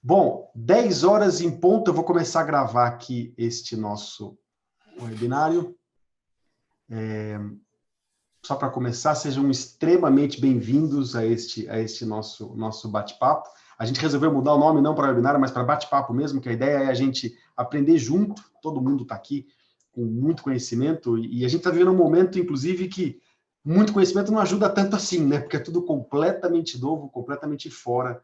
Bom, 10 horas em ponto, eu vou começar a gravar aqui este nosso webinário. Só para começar, sejam extremamente bem-vindos a este nosso bate-papo. A gente resolveu mudar o nome não para webinário, mas para bate-papo mesmo, que a ideia é a gente aprender junto, todo mundo está aqui com muito conhecimento, e a gente está vivendo um momento, inclusive, que muito conhecimento não ajuda tanto assim, né? Porque é tudo completamente novo, completamente fora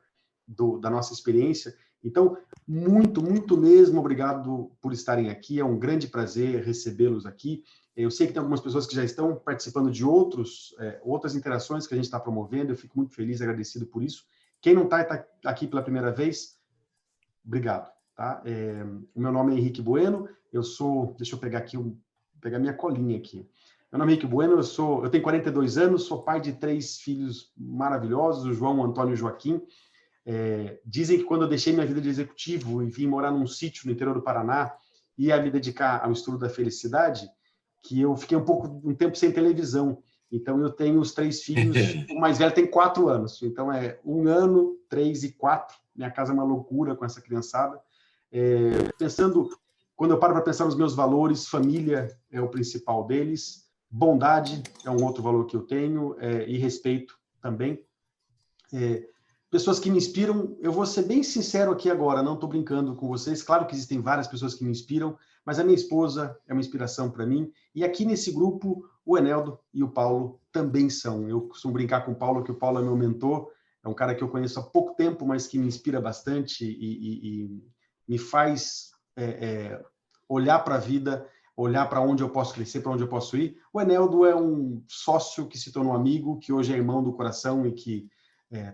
da nossa experiência. Então, muito mesmo obrigado por estarem aqui. É um grande prazer recebê-los aqui. Eu sei que tem algumas pessoas que já estão participando de outras interações que a gente está promovendo. Eu fico muito feliz e agradecido por isso. Quem não está aqui pela primeira vez, obrigado. Tá? O meu nome é Henrique Bueno. Deixa eu pegar minha colinha aqui. Meu nome é Henrique Bueno, eu tenho 42 anos, sou pai de 3 filhos maravilhosos, o João, o Antônio e o Joaquim. Dizem que quando eu deixei minha vida de executivo e vim morar num sítio no interior do Paraná e ia me dedicar ao estudo da felicidade, que eu fiquei um tempo sem televisão. Então, eu tenho os 3 filhos, o mais velho tem 4 anos. Então, 1 ano, 3 e 4. Minha casa é uma loucura com essa criançada. Quando eu paro para pensar nos meus valores, família é o principal deles, bondade é um outro valor que eu tenho, e respeito também. Pessoas que me inspiram, eu vou ser bem sincero aqui agora, não estou brincando com vocês, claro que existem várias pessoas que me inspiram, mas a minha esposa é uma inspiração para mim, e aqui nesse grupo, o Eneldo e o Paulo também são. Eu costumo brincar com o Paulo, que o Paulo é meu mentor, é um cara que eu conheço há pouco tempo, mas que me inspira bastante e me faz olhar para a vida, olhar para onde eu posso crescer, para onde eu posso ir. O Eneldo é um sócio que se tornou amigo, que hoje é irmão do coração e que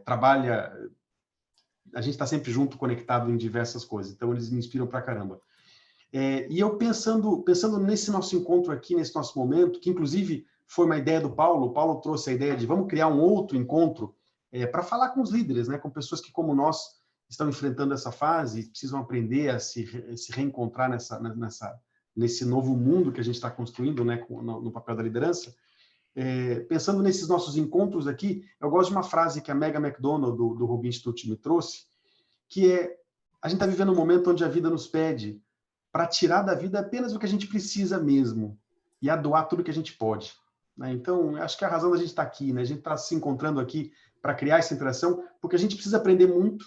trabalha, a gente está sempre junto, conectado em diversas coisas, então eles me inspiram pra caramba. E eu pensando nesse nosso encontro aqui, nesse nosso momento, que inclusive foi uma ideia do Paulo, o Paulo trouxe a ideia de vamos criar um outro encontro para falar com os líderes, né, com pessoas que, como nós, estão enfrentando essa fase, precisam aprender a se reencontrar nesse novo mundo que a gente está construindo, né, no papel da liderança. Pensando nesses nossos encontros aqui, eu gosto de uma frase que a Megan McDonald, do Rubin Institute, me trouxe, que a gente está vivendo um momento onde a vida nos pede para tirar da vida apenas o que a gente precisa mesmo e a doar tudo que a gente pode. Né? Então, acho que a razão da gente estar aqui, né? A gente está se encontrando aqui para criar essa interação, porque a gente precisa aprender muito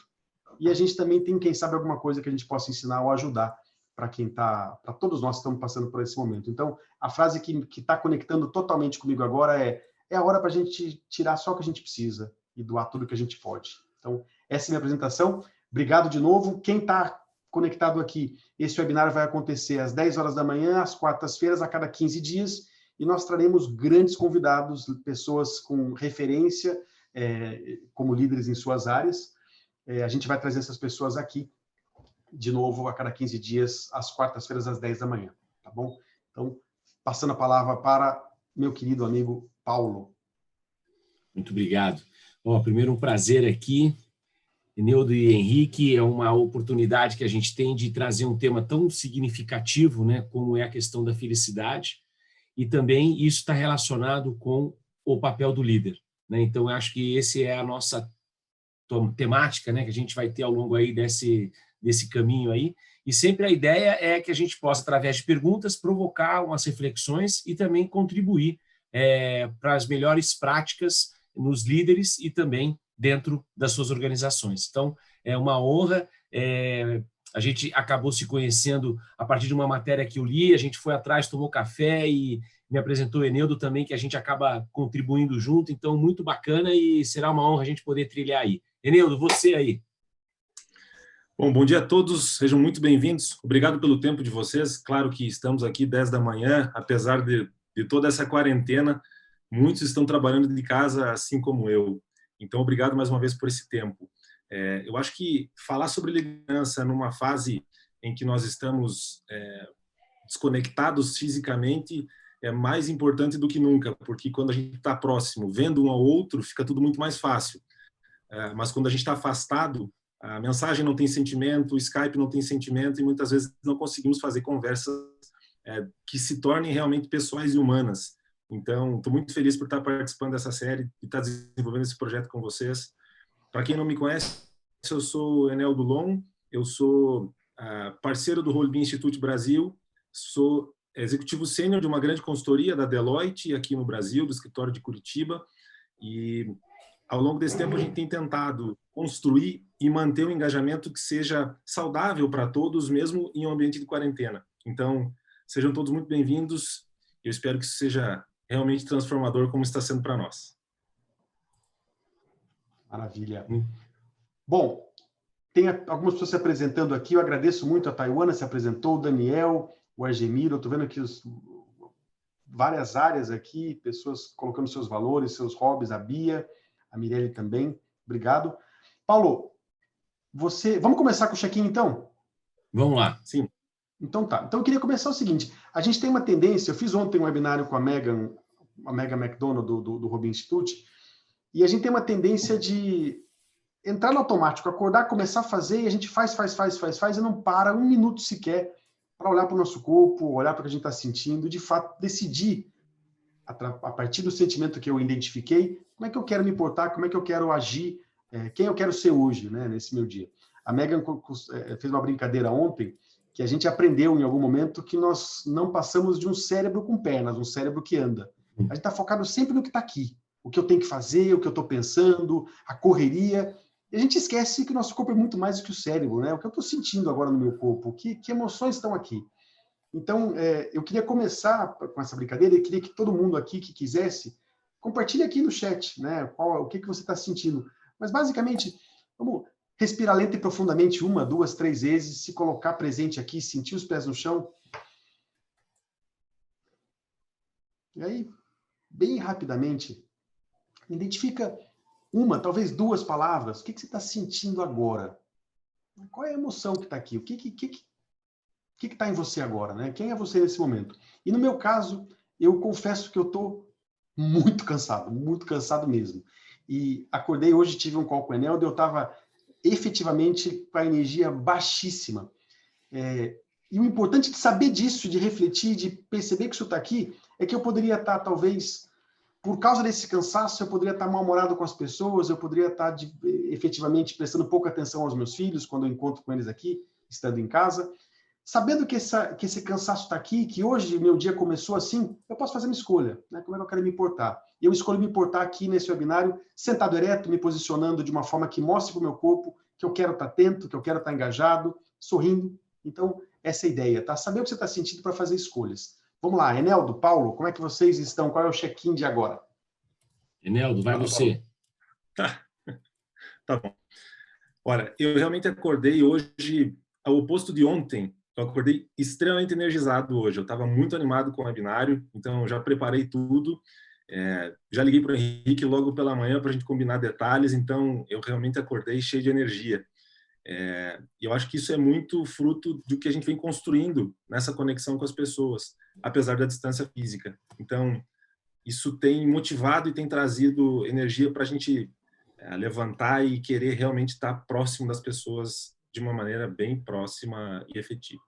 e a gente também tem, quem sabe, alguma coisa que a gente possa ensinar ou ajudar para todos nós que estamos passando por esse momento. Então, a frase que está conectando totalmente comigo agora é a hora para a gente tirar só o que a gente precisa e doar tudo que a gente pode. Então, essa é a minha apresentação. Obrigado de novo. Quem está conectado aqui, esse webinar vai acontecer às 10 horas da manhã, às quartas-feiras, a cada 15 dias, e nós traremos grandes convidados, pessoas com referência, como líderes em suas áreas. A gente vai trazer essas pessoas aqui de novo, a cada 15 dias, às quartas-feiras, às 10 da manhã, tá bom? Então, passando a palavra para meu querido amigo Paulo. Muito obrigado. Primeiro, um prazer aqui. Eneldo e Henrique, é uma oportunidade que a gente tem de trazer um tema tão significativo, né, como é a questão da felicidade, e também isso está relacionado com o papel do líder. Né? Então, eu acho que esse é a nossa temática, né, que a gente vai ter ao longo aí desse caminho aí, e sempre a ideia é que a gente possa, através de perguntas, provocar umas reflexões e também contribuir para as melhores práticas nos líderes e também dentro das suas organizações. Então, é uma honra, a gente acabou se conhecendo a partir de uma matéria que eu li, a gente foi atrás, tomou café e me apresentou o Eneldo também, que a gente acaba contribuindo junto, então muito bacana e será uma honra a gente poder trilhar aí. Eneldo, você aí. Bom dia a todos, sejam muito bem-vindos. Obrigado pelo tempo de vocês. Claro que estamos aqui 10 da manhã, apesar de toda essa quarentena, muitos estão trabalhando de casa, assim como eu. Então, obrigado mais uma vez por esse tempo. Eu acho que falar sobre liderança numa fase em que nós estamos desconectados fisicamente é mais importante do que nunca, porque quando a gente está próximo, vendo um ao outro, fica tudo muito mais fácil. Mas quando a gente está afastado, a mensagem não tem sentimento, o Skype não tem sentimento e muitas vezes não conseguimos fazer conversas que se tornem realmente pessoais e humanas. Então, estou muito feliz por estar participando dessa série e estar desenvolvendo esse projeto com vocês. Para quem não me conhece, eu sou Enel Dulon, eu sou parceiro do Holbein Institute Brasil, sou executivo sênior de uma grande consultoria da Deloitte aqui no Brasil, do escritório de Curitiba, e ao longo desse tempo a gente tem tentado construir e manter um engajamento que seja saudável para todos, mesmo em um ambiente de quarentena. Então, sejam todos muito bem-vindos, eu espero que isso seja realmente transformador como está sendo para nós. Maravilha. Bom, tem algumas pessoas se apresentando aqui, eu agradeço muito a Taiwana, se apresentou, o Daniel, o Argemiro, eu estou vendo aqui várias áreas aqui, pessoas colocando seus valores, seus hobbies, a Bia, a Mirelle também, obrigado. Paulo, vamos começar com o check-in então? Vamos lá. Sim. Então tá, então eu queria começar o seguinte, a gente tem uma tendência, eu fiz ontem um webinário com a Megan McDonald do Holbein Institute, e a gente tem uma tendência de entrar no automático, acordar, começar a fazer, e a gente faz, e não para um minuto sequer para olhar para o nosso corpo, olhar para o que a gente está sentindo, de fato, decidir, a partir do sentimento que eu identifiquei, como é que eu quero me portar, como é que eu quero agir, quem eu quero ser hoje, né, nesse meu dia. A Megan fez uma brincadeira ontem, que a gente aprendeu em algum momento que nós não passamos de um cérebro com pernas, um cérebro que anda. A gente está focado sempre no que está aqui, o que eu tenho que fazer, o que eu estou pensando, a correria. E a gente esquece que o nosso corpo é muito mais do que o cérebro, né? O que eu estou sentindo agora no meu corpo, que emoções estão aqui. Então, eu queria começar com essa brincadeira e queria que todo mundo aqui que quisesse, compartilhe aqui no chat, né? O que você está sentindo. Mas, basicamente, vamos respirar lenta e profundamente 1, 2, 3 vezes, se colocar presente aqui, sentir os pés no chão. E aí, bem rapidamente, identifica talvez 2 palavras. O que você está sentindo agora? Qual é a emoção que está aqui? O que está em você agora, né? Quem é você nesse momento? E no meu caso, eu confesso que eu estou muito cansado mesmo. E acordei hoje, tive um call com o Enel, eu estava efetivamente com a energia baixíssima. E o importante de saber disso, de refletir, de perceber que isso está aqui, é que eu poderia estar, talvez, por causa desse cansaço, eu poderia estar mal-humorado com as pessoas, eu poderia estar efetivamente prestando pouca atenção aos meus filhos, quando eu encontro com eles aqui, estando em casa. Sabendo que esse cansaço está aqui, que hoje meu dia começou assim, eu posso fazer uma escolha, né? Como é que eu quero me portar? Eu escolho me portar aqui nesse webinário, sentado ereto, me posicionando de uma forma que mostre para o meu corpo que eu quero estar atento, que eu quero estar engajado, sorrindo. Então, essa é a ideia, tá? Saber o que você está sentindo para fazer escolhas. Vamos lá, Eneldo, Paulo, como é que vocês estão? Qual é o check-in de agora? Eneldo, vai você. Tá bom. Olha, eu realmente acordei hoje, ao oposto de ontem, eu acordei extremamente energizado hoje. Eu estava muito animado com o webinário, então já preparei tudo. Já liguei para o Henrique logo pela manhã para a gente combinar detalhes, então eu realmente acordei cheio de energia. E eu acho que isso é muito fruto do que a gente vem construindo nessa conexão com as pessoas, apesar da distância física. Então, isso tem motivado e tem trazido energia para a gente levantar e querer realmente estar próximo das pessoas de uma maneira bem próxima e efetiva.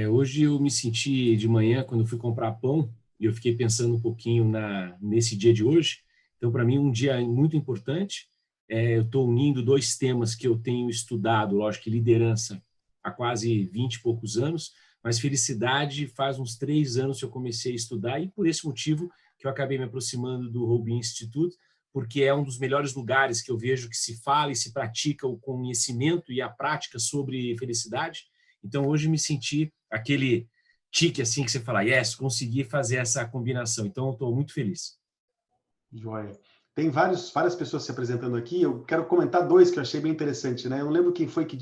Hoje eu me senti de manhã, quando eu fui comprar pão, e eu fiquei pensando um pouquinho nesse dia de hoje. Então, para mim, um dia muito importante. Eu estou unindo 2 temas que eu tenho estudado, lógico que liderança há quase 20 e poucos anos, mas felicidade faz uns 3 anos que eu comecei a estudar, e por esse motivo que eu acabei me aproximando do Holbein Institute, porque é um dos melhores lugares que eu vejo que se fala e se pratica o conhecimento e a prática sobre felicidade. Então, hoje me senti aquele tique assim que você fala, yes, consegui fazer essa combinação. Então, eu estou muito feliz. Joia. Tem várias pessoas se apresentando aqui. Eu quero comentar 2 que eu achei bem interessante, né? Eu não lembro quem foi que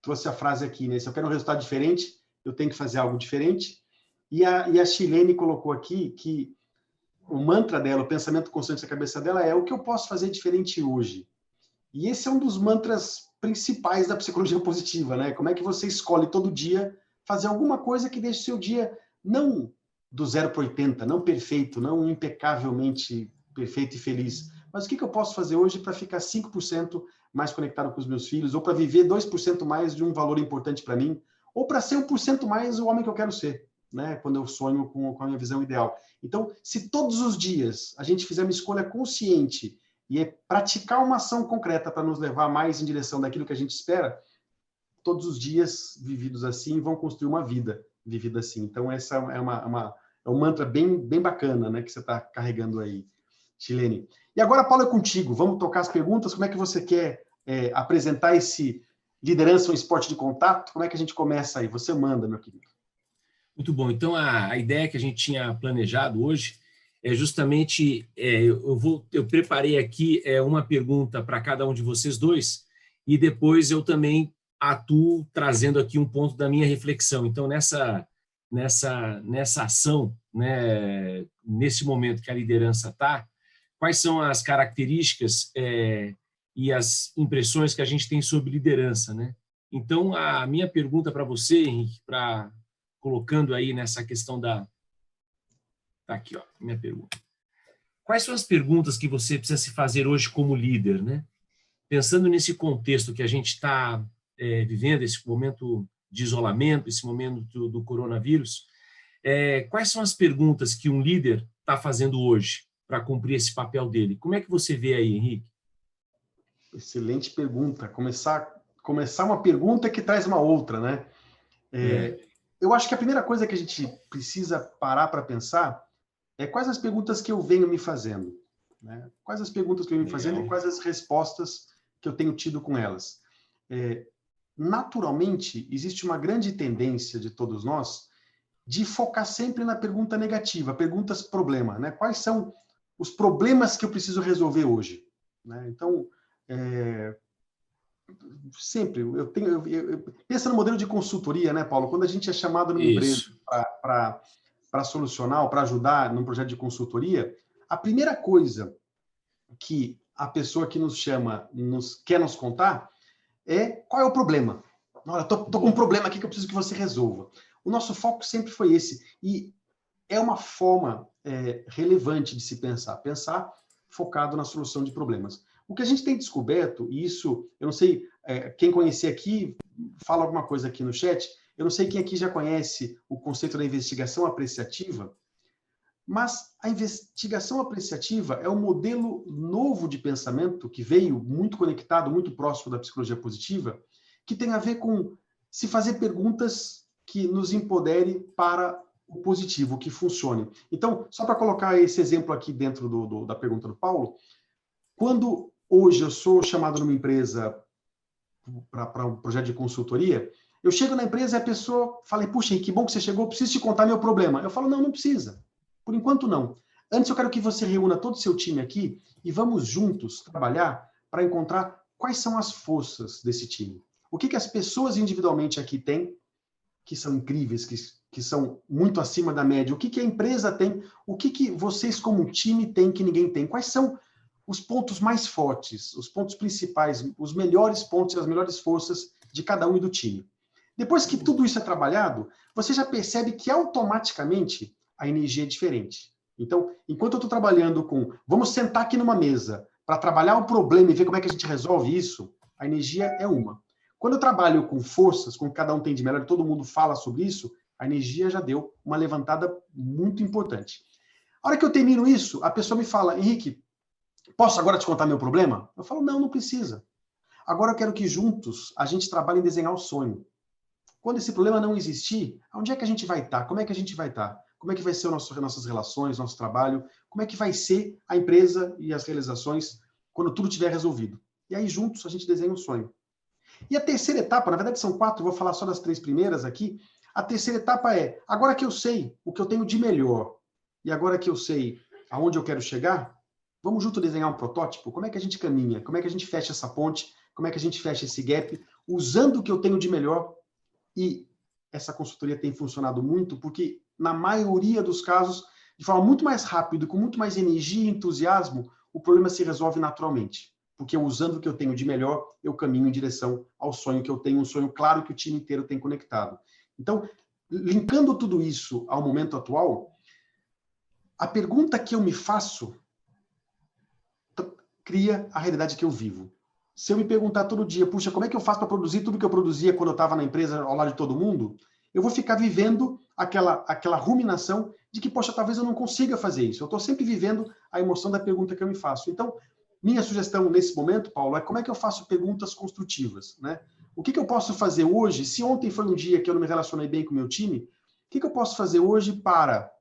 trouxe a frase aqui, né? Se eu quero um resultado diferente, eu tenho que fazer algo diferente. E a Chilene colocou aqui que o mantra dela, o pensamento constante da cabeça dela é o que eu posso fazer diferente hoje. E esse é um dos mantras principais da psicologia positiva, né? Como é que você escolhe todo dia fazer alguma coisa que deixe o seu dia não do 0 para 80, não perfeito, não impecavelmente perfeito e feliz, mas o que eu posso fazer hoje para ficar 5% mais conectado com os meus filhos, ou para viver 2% mais de um valor importante para mim, ou para ser 1% mais o homem que eu quero ser, né? Quando eu sonho com a minha visão ideal. Então, se todos os dias a gente fizer uma escolha consciente e é praticar uma ação concreta para nos levar mais em direção daquilo que a gente espera, todos os dias vividos assim vão construir uma vida vivida assim. Então, essa é um mantra bem bacana, né, que você está carregando aí, Chilene. E agora, Paulo, é contigo. Vamos tocar as perguntas. Como é que você quer apresentar esse liderança, um esporte de contato? Como é que a gente começa aí? Você manda, meu querido. Muito bom. Então, a ideia que a gente tinha planejado hoje é justamente, eu preparei aqui uma pergunta para cada um de vocês dois, e depois eu também atuo trazendo aqui um ponto da minha reflexão. Então, nessa ação, né, nesse momento que a liderança está, quais são as características e as impressões que a gente tem sobre liderança, né? Então, a minha pergunta para você, Henrique, colocando aí nessa questão da... Tá aqui, ó, minha pergunta. Quais são as perguntas que você precisa se fazer hoje como líder, né? Pensando nesse contexto que a gente está vivendo, esse momento de isolamento, esse momento do coronavírus, quais são as perguntas que um líder está fazendo hoje para cumprir esse papel dele? Como é que você vê aí, Henrique? Excelente pergunta. Começar uma pergunta que traz uma outra, né? Eu acho que a primeira coisa que a gente precisa parar para pensar é quais as perguntas que eu venho me fazendo, né? Quais as perguntas que eu venho me fazendo e quais as respostas que eu tenho tido com elas. Naturalmente, existe uma grande tendência de todos nós de focar sempre na pergunta negativa, perguntas problema, né? Quais são os problemas que eu preciso resolver hoje, né? Então, sempre, pensa no modelo de consultoria, né, Paulo? Quando a gente é chamado numa empresa para solucionar ou para ajudar num projeto de consultoria, a primeira coisa que a pessoa que nos chama quer nos contar qual é o problema. Olha, tô com um problema aqui que eu preciso que você resolva. O nosso foco sempre foi esse. E é uma forma relevante de se pensar focado na solução de problemas. O que a gente tem descoberto, e isso, eu não sei, quem conhecer aqui, fala alguma coisa aqui no chat, eu não sei quem aqui já conhece o conceito da investigação apreciativa, mas a investigação apreciativa é um modelo novo de pensamento que veio muito conectado, muito próximo da psicologia positiva, que tem a ver com se fazer perguntas que nos empodere para o positivo, que funcione. Então, só para colocar esse exemplo aqui dentro da pergunta do Paulo, quando hoje eu sou chamado numa empresa para um projeto de consultoria, eu chego na empresa e a pessoa fala, puxa, que bom que você chegou, preciso te contar meu problema. Eu falo, não precisa. Por enquanto, não. Antes, eu quero que você reúna todo o seu time aqui e vamos juntos trabalhar para encontrar quais são as forças desse time. O que as pessoas individualmente aqui têm, que são incríveis, que são muito acima da média. O que a empresa tem, o que vocês como time têm que ninguém tem. Quais são os pontos mais fortes, os pontos principais, os melhores pontos e as melhores forças de cada um e do time. Depois que tudo isso é trabalhado, você já percebe que automaticamente a energia é diferente. Então, enquanto eu estou trabalhando vamos sentar aqui numa mesa para trabalhar o problema e ver como é que a gente resolve isso, a energia é uma. Quando eu trabalho com forças, com cada um tem de melhor e todo mundo fala sobre isso, a energia já deu uma levantada muito importante. A hora que eu termino isso, a pessoa me fala, Henrique, posso agora te contar meu problema? Eu falo, não precisa. Agora eu quero que juntos a gente trabalhe em desenhar o sonho. Quando esse problema não existir, onde é que a gente vai estar? Como é que a gente vai estar? Como é que vai ser nossas relações, nosso trabalho? Como é que vai ser a empresa e as realizações quando tudo estiver resolvido? E aí juntos a gente desenha um sonho. E a terceira etapa, na verdade são 4, eu vou falar só das 3 primeiras aqui. A terceira etapa agora que eu sei o que eu tenho de melhor, e agora que eu sei aonde eu quero chegar, vamos junto desenhar um protótipo? Como é que a gente caminha? Como é que a gente fecha essa ponte? Como é que a gente fecha esse gap? Usando o que eu tenho de melhor. E essa consultoria tem funcionado muito, porque na maioria dos casos, de forma muito mais rápida, com muito mais energia e entusiasmo, o problema se resolve naturalmente. Porque usando o que eu tenho de melhor, eu caminho em direção ao sonho que eu tenho, um sonho claro que o time inteiro tem conectado. Então, linkando tudo isso ao momento atual, a pergunta que eu me faço cria a realidade que eu vivo. Se eu me perguntar todo dia, puxa, como é que eu faço para produzir tudo que eu produzia quando eu estava na empresa ao lado de todo mundo? Eu vou ficar vivendo aquela ruminação de que, poxa, talvez eu não consiga fazer isso. Eu estou sempre vivendo a emoção da pergunta que eu me faço. Então, Minha sugestão nesse momento, Paulo, é como é que eu faço perguntas construtivas, né? O que eu posso fazer hoje, se ontem foi um dia que eu não me relacionei bem com o meu time, o que eu posso fazer hoje para,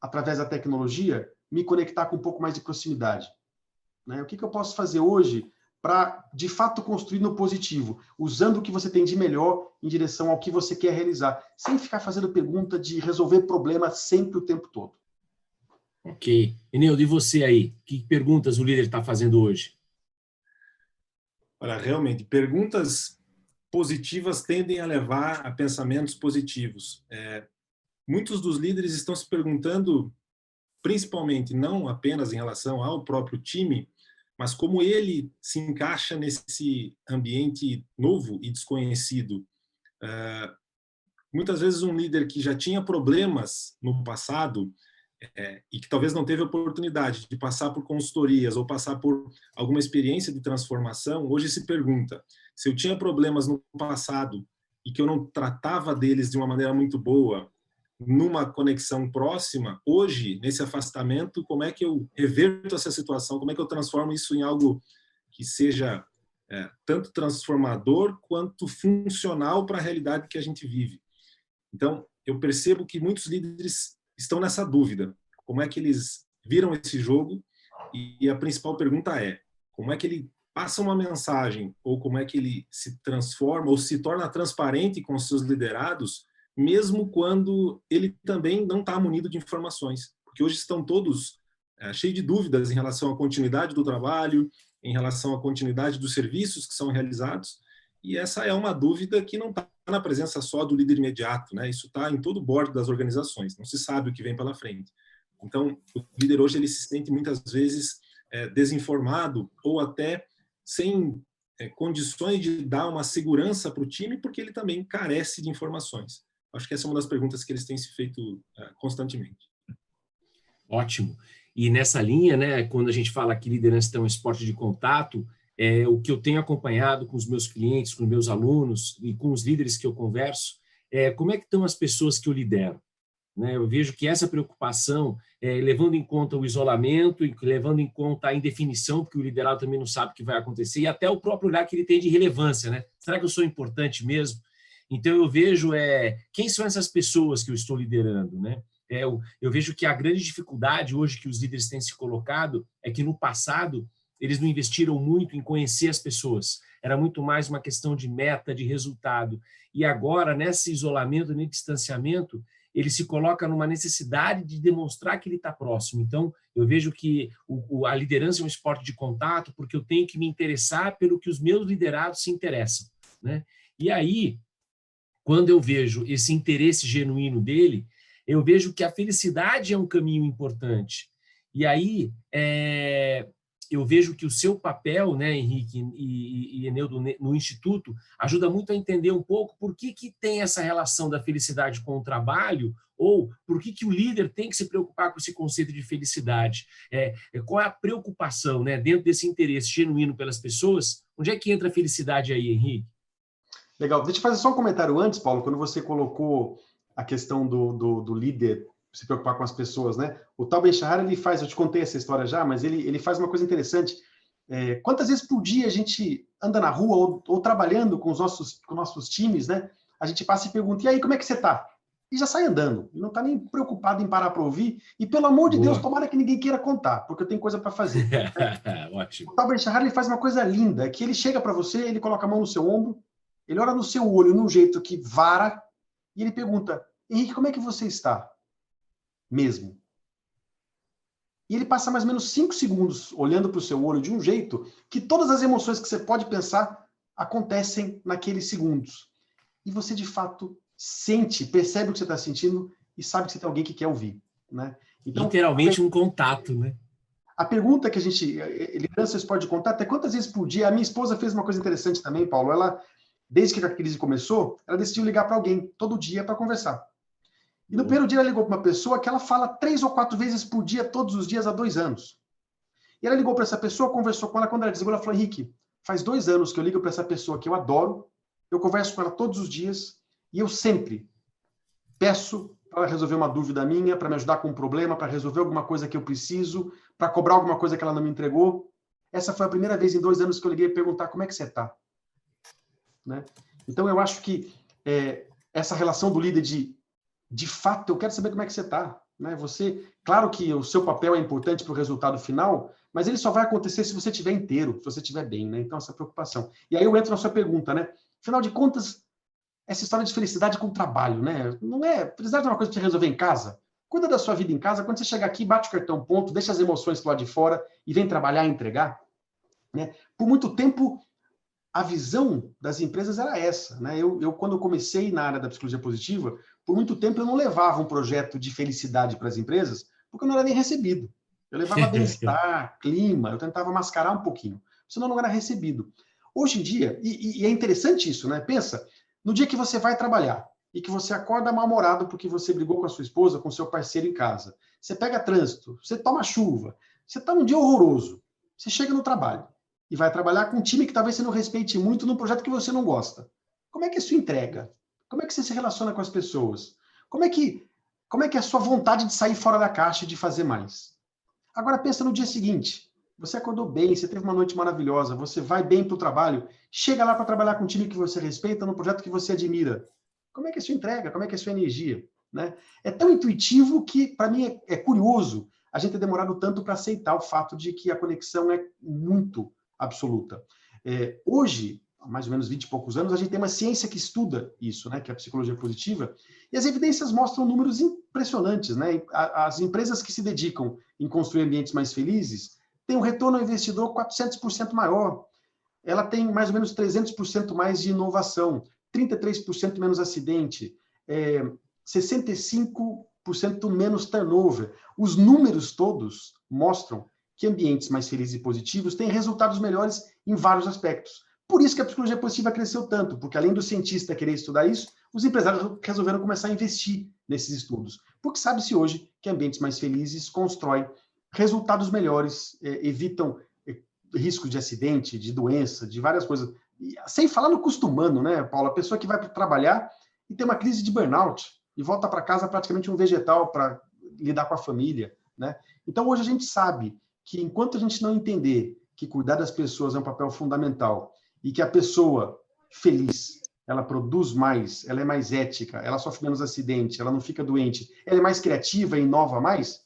através da tecnologia, me conectar com um pouco mais de proximidade? Né? O que eu posso fazer hoje para, de fato, construir no positivo, usando o que você tem de melhor em direção ao que você quer realizar, sem ficar fazendo pergunta de resolver problema sempre o tempo todo. Ok. Eneudo, e você aí? Que perguntas o líder está fazendo hoje? Olha, realmente, perguntas positivas tendem a levar a pensamentos positivos. Muitos dos líderes estão se perguntando, principalmente, não apenas em relação ao próprio time, mas como ele se encaixa nesse ambiente novo e desconhecido. Muitas vezes um líder que já tinha problemas no passado e que talvez não teve oportunidade de passar por consultorias ou passar por alguma experiência de transformação, hoje se pergunta, se eu tinha problemas no passado e que eu não tratava deles de uma maneira muito boa, numa conexão próxima, hoje, nesse afastamento, como é que eu reverto essa situação, como é que eu transformo isso em algo que seja tanto transformador quanto funcional para a realidade que a gente vive. Então, eu percebo que muitos líderes estão nessa dúvida, como é que eles viram esse jogo, e a principal pergunta é, como é que ele passa uma mensagem, ou como é que ele se transforma, ou se torna transparente com os seus liderados, mesmo quando ele também não está munido de informações, porque hoje estão todos cheios de dúvidas em relação à continuidade do trabalho, em relação à continuidade dos serviços que são realizados, e essa é uma dúvida que não está na presença só do líder imediato, né? Isso está em todo o bordo das organizações, não se sabe o que vem pela frente. Então, o líder hoje ele se sente muitas vezes desinformado ou até sem condições de dar uma segurança para o time, porque ele também carece de informações. Acho que essa é uma das perguntas que eles têm se feito constantemente. Ótimo. E nessa linha, né, quando a gente fala que liderança é um esporte de contato, o que eu tenho acompanhado com os meus clientes, com os meus alunos e com os líderes que eu converso, como é que estão as pessoas que eu lidero? Né? Eu vejo que essa preocupação, levando em conta o isolamento, e levando em conta a indefinição, porque o liderado também não sabe o que vai acontecer, e até o próprio olhar que ele tem de relevância. Né? Será que eu sou importante mesmo? Então, eu vejo quem são essas pessoas que eu estou liderando. Né? Eu vejo que a grande dificuldade hoje que os líderes têm se colocado é que, no passado, eles não investiram muito em conhecer as pessoas. Era muito mais uma questão de meta, de resultado. E agora, nesse isolamento, nesse distanciamento, ele se coloca numa necessidade de demonstrar que ele está próximo. Então, eu vejo que a liderança é um esporte de contato, porque eu tenho que me interessar pelo que os meus liderados se interessam. Né? E aí, quando eu vejo esse interesse genuíno dele, eu vejo que a felicidade é um caminho importante. E aí, eu vejo que o seu papel, né, Henrique e Eneudo, no Instituto, ajuda muito a entender um pouco por que tem essa relação da felicidade com o trabalho, ou por que o líder tem que se preocupar com esse conceito de felicidade. Qual é a preocupação, né, dentro desse interesse genuíno pelas pessoas? Onde é que entra a felicidade aí, Henrique? Legal. Deixa eu fazer só um comentário antes, Paulo, quando você colocou a questão do líder se preocupar com as pessoas, né? O Tal Ben-Shahar, ele faz, eu te contei essa história já, mas ele faz uma coisa interessante. Quantas vezes por dia a gente anda na rua ou trabalhando com os nossos times, né? A gente passa e pergunta, e aí, como é que você tá? E já sai andando. Não está nem preocupado em parar para ouvir. E, pelo amor de Deus, tomara que ninguém queira contar, porque eu tenho coisa para fazer. Ótimo. O Tal Ben-Shahar, ele faz uma coisa linda, que ele chega para você, ele coloca a mão no seu ombro, ele olha no seu olho num jeito que vara, e ele pergunta, Henrique, como é que você está? Mesmo. E ele passa mais ou menos 5 segundos olhando para o seu olho de um jeito que todas as emoções que você pode pensar acontecem naqueles segundos. E você, de fato, percebe o que você está sentindo e sabe que você tem alguém que quer ouvir. Né? Então, literalmente um contato, né? A pergunta que a gente... Liderança esporte de contato é quantas vezes por dia... A minha esposa fez uma coisa interessante também, Paulo. Ela, desde que a crise começou, ela decidiu ligar para alguém todo dia para conversar. E no primeiro dia ela ligou para uma pessoa que ela fala 3 ou 4 vezes por dia, todos os dias, há 2 anos. E ela ligou para essa pessoa, conversou com ela, quando ela desligou, ela falou, Henrique, faz 2 anos que eu ligo para essa pessoa que eu adoro, eu converso com ela todos os dias, e eu sempre peço para ela resolver uma dúvida minha, para me ajudar com um problema, para resolver alguma coisa que eu preciso, para cobrar alguma coisa que ela não me entregou. essa foi a primeira vez em 2 anos que eu liguei a perguntar como é que você está. Né? Então, eu acho que essa relação do líder de fato, eu quero saber como é que você está. Né? Claro que o seu papel é importante para o resultado final, mas ele só vai acontecer se você estiver inteiro, se você estiver bem. Né? Então, essa preocupação. E aí eu entro na sua pergunta, né? Afinal de contas, essa história de felicidade com o trabalho, né? Não é, felicidade é uma coisa que você resolver em casa. Cuida da sua vida em casa, quando você chegar aqui, bate o cartão ponto, deixa as emoções lá de fora e vem trabalhar e entregar. Né? Por muito tempo, a visão das empresas era essa. Né? Quando eu comecei na área da psicologia positiva, por muito tempo eu não levava um projeto de felicidade para as empresas, porque eu não era nem recebido. Eu levava bem-estar, clima, eu tentava mascarar um pouquinho, senão não era recebido. Hoje em dia, e é interessante isso, né? Pensa, no dia que você vai trabalhar e que você acorda mal-humorado porque você brigou com a sua esposa, com o seu parceiro em casa, você pega trânsito, você toma chuva, você está num dia horroroso, você chega no trabalho e vai trabalhar com um time que talvez você não respeite muito num projeto que você não gosta. Como é que é a sua entrega? Como é que você se relaciona com as pessoas? Como é que é a sua vontade de sair fora da caixa e de fazer mais? Agora pensa no dia seguinte. Você acordou bem, você teve uma noite maravilhosa, você vai bem para o trabalho, chega lá para trabalhar com um time que você respeita, num projeto que você admira. Como é que é a sua entrega? Como é que é a sua energia? Né? É tão intuitivo que, para mim, é curioso a gente ter demorado tanto para aceitar o fato de que a conexão é muito absoluta. Hoje, há mais ou menos 20 e poucos anos, a gente tem uma ciência que estuda isso, né, que é a psicologia positiva, e as evidências mostram números impressionantes. Né? As empresas que se dedicam em construir ambientes mais felizes têm um retorno ao investidor 400% maior. Ela tem mais ou menos 300% mais de inovação, 33% menos acidente, 65% menos turnover. Os números todos mostram que ambientes mais felizes e positivos têm resultados melhores em vários aspectos. Por isso que a psicologia positiva cresceu tanto, porque além do cientista querer estudar isso, os empresários resolveram começar a investir nesses estudos, porque sabe-se hoje que ambientes mais felizes constroem resultados melhores, evitam risco de acidente, de doença, de várias coisas. E, sem falar no custo humano, né, Paulo? A pessoa que vai trabalhar e tem uma crise de burnout e volta para casa praticamente um vegetal para lidar com a família, né? Então, hoje a gente sabe que enquanto a gente não entender que cuidar das pessoas é um papel fundamental e que a pessoa feliz, ela produz mais, ela é mais ética, ela sofre menos acidente, ela não fica doente, ela é mais criativa e inova mais,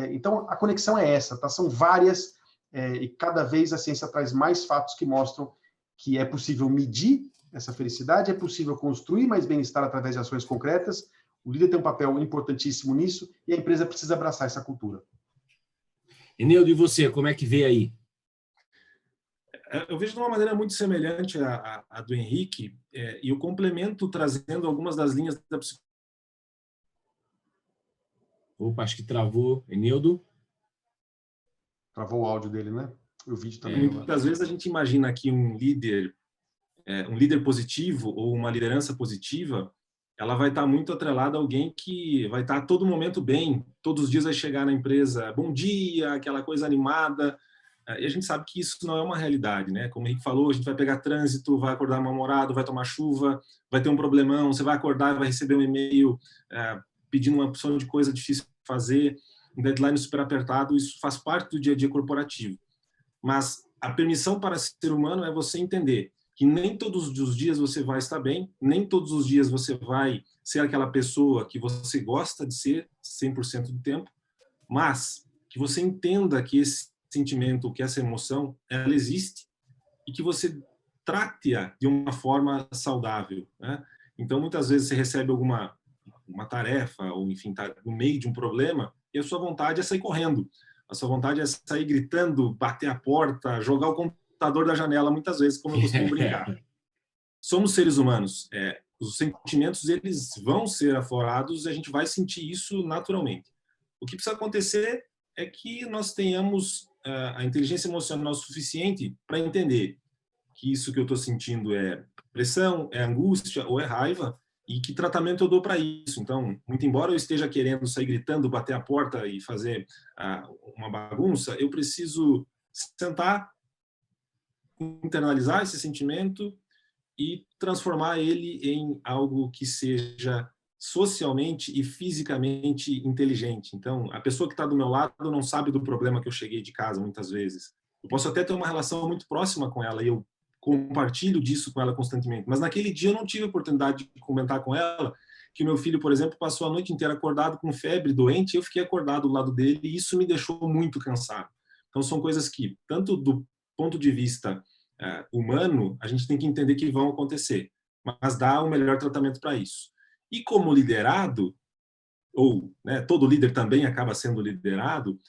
então a conexão é essa, tá? São várias, e cada vez a ciência traz mais fatos que mostram que é possível medir essa felicidade, é possível construir mais bem-estar através de ações concretas, o líder tem um papel importantíssimo nisso e a empresa precisa abraçar essa cultura. Eneudo, e você, como é que vê aí? Eu vejo de uma maneira muito semelhante à do Henrique, e o complemento trazendo algumas das linhas da psicologia. Opa, acho que travou. Eneudo? Travou o áudio dele, né? O vídeo também. Muitas vezes a gente imagina que um líder positivo ou uma liderança positiva, ela vai estar muito atrelada a alguém que vai estar a todo momento bem, todos os dias vai chegar na empresa, bom dia, aquela coisa animada, e a gente sabe que isso não é uma realidade, né? Como o Henrique falou, a gente vai pegar trânsito, vai acordar mal-humorado, vai tomar chuva, vai ter um problemão, você vai acordar e vai receber um e-mail pedindo uma opção de coisa difícil de fazer, um deadline super apertado, isso faz parte do dia a dia corporativo. Mas a permissão para ser humano é você entender que nem todos os dias você vai estar bem, nem todos os dias você vai ser aquela pessoa que você gosta de ser 100% do tempo, mas que você entenda que esse sentimento, que essa emoção, ela existe e que você trate-a de uma forma saudável, né? Então, muitas vezes você recebe uma tarefa, ou enfim, está no meio de um problema, e a sua vontade é sair correndo. A sua vontade é sair gritando, bater a porta, jogar o computador da janela, muitas vezes, como eu costumo brincar. Somos seres humanos. Os sentimentos, eles vão ser aflorados e a gente vai sentir isso naturalmente. O que precisa acontecer é que nós tenhamos a inteligência emocional suficiente para entender que isso que eu estou sentindo é pressão, é angústia ou é raiva, e que tratamento eu dou para isso. Então, muito embora eu esteja querendo sair gritando, bater a porta e fazer uma bagunça, eu preciso sentar, internalizar esse sentimento e transformar ele em algo que seja socialmente e fisicamente inteligente. Então, a pessoa que está do meu lado não sabe do problema que eu cheguei de casa, muitas vezes. Eu posso até ter uma relação muito próxima com ela e eu compartilho disso com ela constantemente, mas naquele dia eu não tive a oportunidade de comentar com ela que meu filho, por exemplo, passou a noite inteira acordado com febre, doente, e eu fiquei acordado do lado dele e isso me deixou muito cansado. Então são coisas que, tanto do ponto de vista humano, a gente tem que entender que vão acontecer, mas dá um melhor tratamento para isso. E como liderado, ou todo líder também acaba sendo liderado,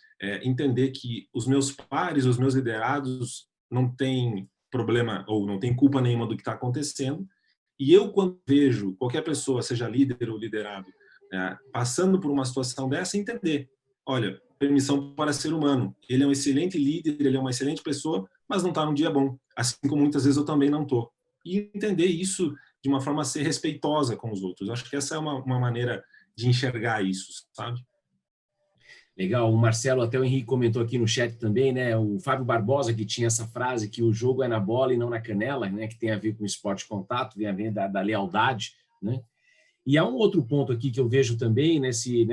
entender que os meus pares, os meus liderados não têm problema ou não têm culpa nenhuma do que está acontecendo. E eu, quando vejo qualquer pessoa, seja líder ou liderado, passando por uma situação dessa, entender, olha, permissão para ser humano. Ele é um excelente líder, ele é uma excelente pessoa, mas não está num dia bom. Assim como muitas vezes eu também não estou. E entender isso de uma forma a ser respeitosa com os outros. Acho que essa é uma maneira de enxergar isso, sabe? Legal, o Marcelo, até o Henrique comentou aqui no chat também, né? O Fábio Barbosa, que tinha essa frase que o jogo é na bola e não na canela, né? Que tem a ver com o esporte de contato, tem a ver da lealdade, né? E há um outro ponto aqui que eu vejo também nesse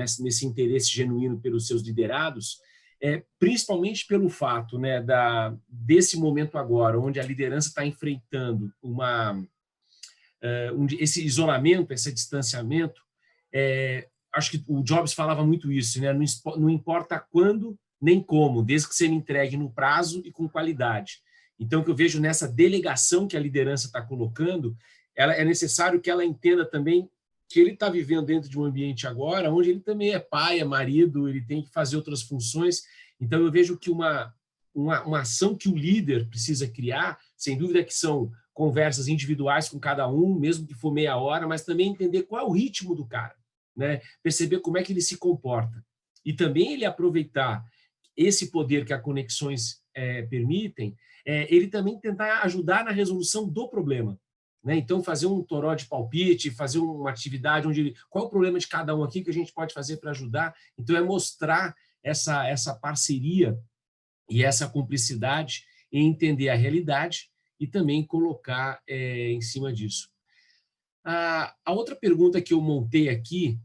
interesse genuíno pelos seus liderados, principalmente pelo fato, né, desse momento agora, onde a liderança está enfrentando esse isolamento, esse distanciamento. Acho que o Jobs falava muito isso, né? Não importa quando nem como, desde que você me entregue no prazo e com qualidade. Então, o que eu vejo nessa delegação que a liderança está colocando, é necessário que ela entenda também que ele está vivendo dentro de um ambiente agora onde ele também é pai, é marido, ele tem que fazer outras funções. Então, eu vejo que uma ação que o líder precisa criar, sem dúvida que são conversas individuais com cada um, mesmo que for meia hora, mas também entender qual é o ritmo do cara, né? Perceber como é que ele se comporta. E também ele aproveitar esse poder que as conexões permitem, ele também tentar ajudar na resolução do problema, né? Então, fazer um toró de palpite, fazer uma atividade onde qual é o problema de cada um aqui que a gente pode fazer para ajudar. Então, é mostrar essa parceria e essa cumplicidade em entender a realidade e também colocar em cima disso. A outra pergunta que eu montei aqui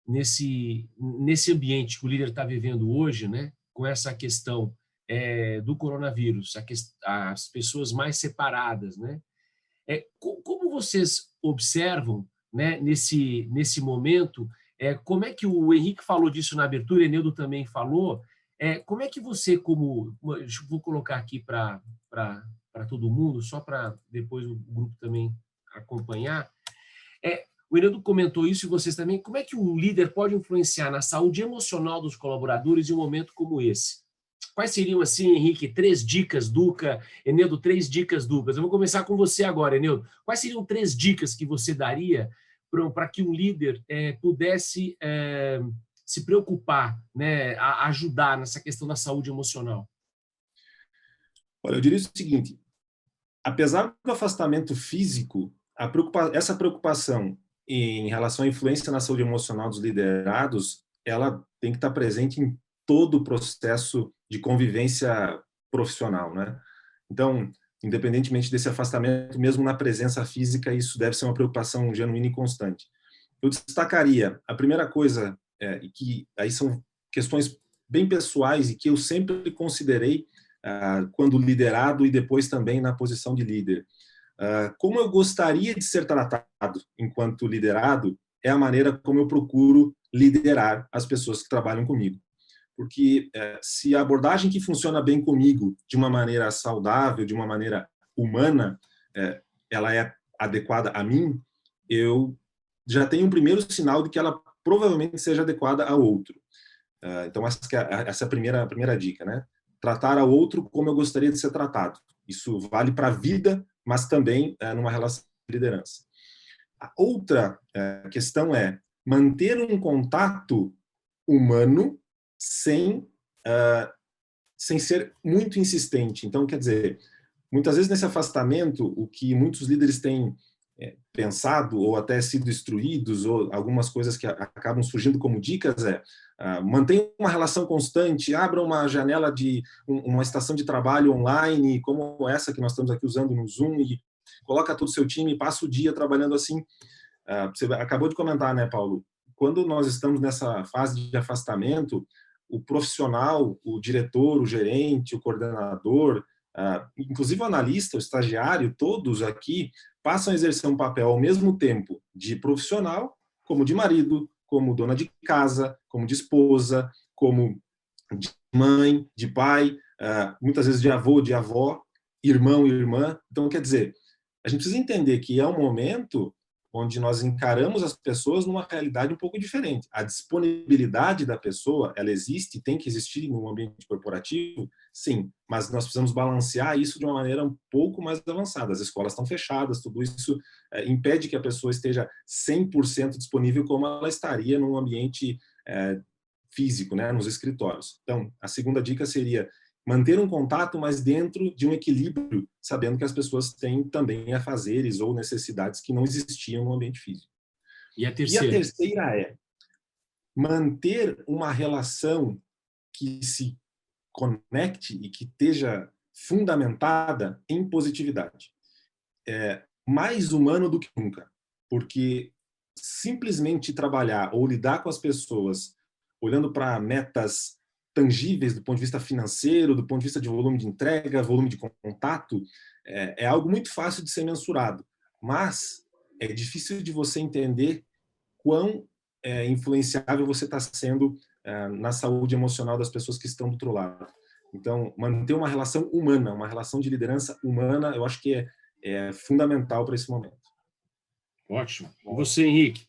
nesse ambiente que o líder está vivendo hoje, né, com essa questão do coronavírus, as pessoas mais separadas, né? Como vocês observam, né, nesse momento, como é que o Henrique falou disso na abertura, o Eneudo também falou, como é que você, vou colocar aqui para todo mundo, só para depois o grupo também acompanhar, o Eneudo comentou isso e vocês também, como é que um líder pode influenciar na saúde emocional dos colaboradores em um momento como esse? Quais seriam, assim, Henrique, 3 dicas, Duca? Eneudo, 3 dicas, Ducas. Eu vou começar com você agora, Eneudo. Quais seriam 3 dicas que você daria para que um líder pudesse se preocupar, né, a ajudar nessa questão da saúde emocional? Olha, eu diria o seguinte, apesar do afastamento físico, essa preocupação em relação à influência na saúde emocional dos liderados, ela tem que estar presente em todo o processo de convivência profissional, né? Então, independentemente desse afastamento, mesmo na presença física, isso deve ser uma preocupação genuína e constante. Eu destacaria a primeira coisa, e que aí são questões bem pessoais e que eu sempre considerei quando liderado e depois também na posição de líder. Como eu gostaria de ser tratado enquanto liderado é a maneira como eu procuro liderar as pessoas que trabalham comigo. Porque se a abordagem que funciona bem comigo de uma maneira saudável, de uma maneira humana, ela é adequada a mim, eu já tenho um primeiro sinal de que ela provavelmente seja adequada a outro. Então, essa é a primeira dica, né? Tratar ao outro como eu gostaria de ser tratado. Isso vale para a vida, mas também numa relação de liderança. A outra questão é manter um contato humano sem ser muito insistente. Então, quer dizer, muitas vezes nesse afastamento, o que muitos líderes têm pensado ou até sido instruídos, ou algumas coisas que acabam surgindo como dicas mantenha uma relação constante, abra uma janela de uma estação de trabalho online, como essa que nós estamos aqui usando no Zoom, e coloca todo o seu time, passa o dia trabalhando assim. Você acabou de comentar, né, Paulo? Quando nós estamos nessa fase de afastamento, o profissional, o diretor, o gerente, o coordenador, inclusive o analista, o estagiário, todos aqui passam a exercer um papel ao mesmo tempo de profissional, como de marido, como dona de casa, como de esposa, como de mãe, de pai, muitas vezes de avô, de avó, irmão e irmã. Então, quer dizer, a gente precisa entender que é um momento onde nós encaramos as pessoas numa realidade um pouco diferente. A disponibilidade da pessoa, ela existe, tem que existir no ambiente corporativo, sim, mas nós precisamos balancear isso de uma maneira um pouco mais avançada. As escolas estão fechadas, tudo isso impede que a pessoa esteja 100% disponível como ela estaria num ambiente físico, né, nos escritórios. Então, a segunda dica seria manter um contato, mas dentro de um equilíbrio, sabendo que as pessoas têm também afazeres ou necessidades que não existiam no ambiente físico. E a terceira é manter uma relação que se conecte e que esteja fundamentada em positividade. Mais humano do que nunca, porque simplesmente trabalhar ou lidar com as pessoas olhando para metas tangíveis do ponto de vista financeiro, do ponto de vista de volume de entrega, volume de contato, é algo muito fácil de ser mensurado, mas é difícil de você entender quão influenciável você está sendo na saúde emocional das pessoas que estão do outro lado. Então, manter uma relação humana, uma relação de liderança humana, eu acho que é fundamental para esse momento. Ótimo. E você, Henrique?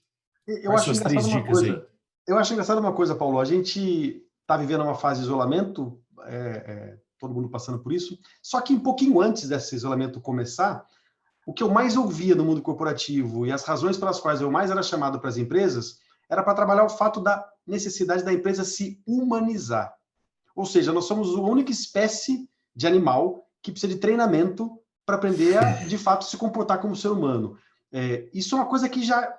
Eu acho engraçado uma coisa. Eu acho engraçado uma coisa, Paulo. A gente está vivendo uma fase de isolamento, todo mundo passando por isso, só que um pouquinho antes desse isolamento começar, o que eu mais ouvia no mundo corporativo e as razões pelas quais eu mais era chamado para as empresas era para trabalhar o fato da necessidade da empresa se humanizar. Ou seja, nós somos a única espécie de animal que precisa de treinamento para aprender a, de fato, se comportar como ser humano. Isso é uma coisa que já,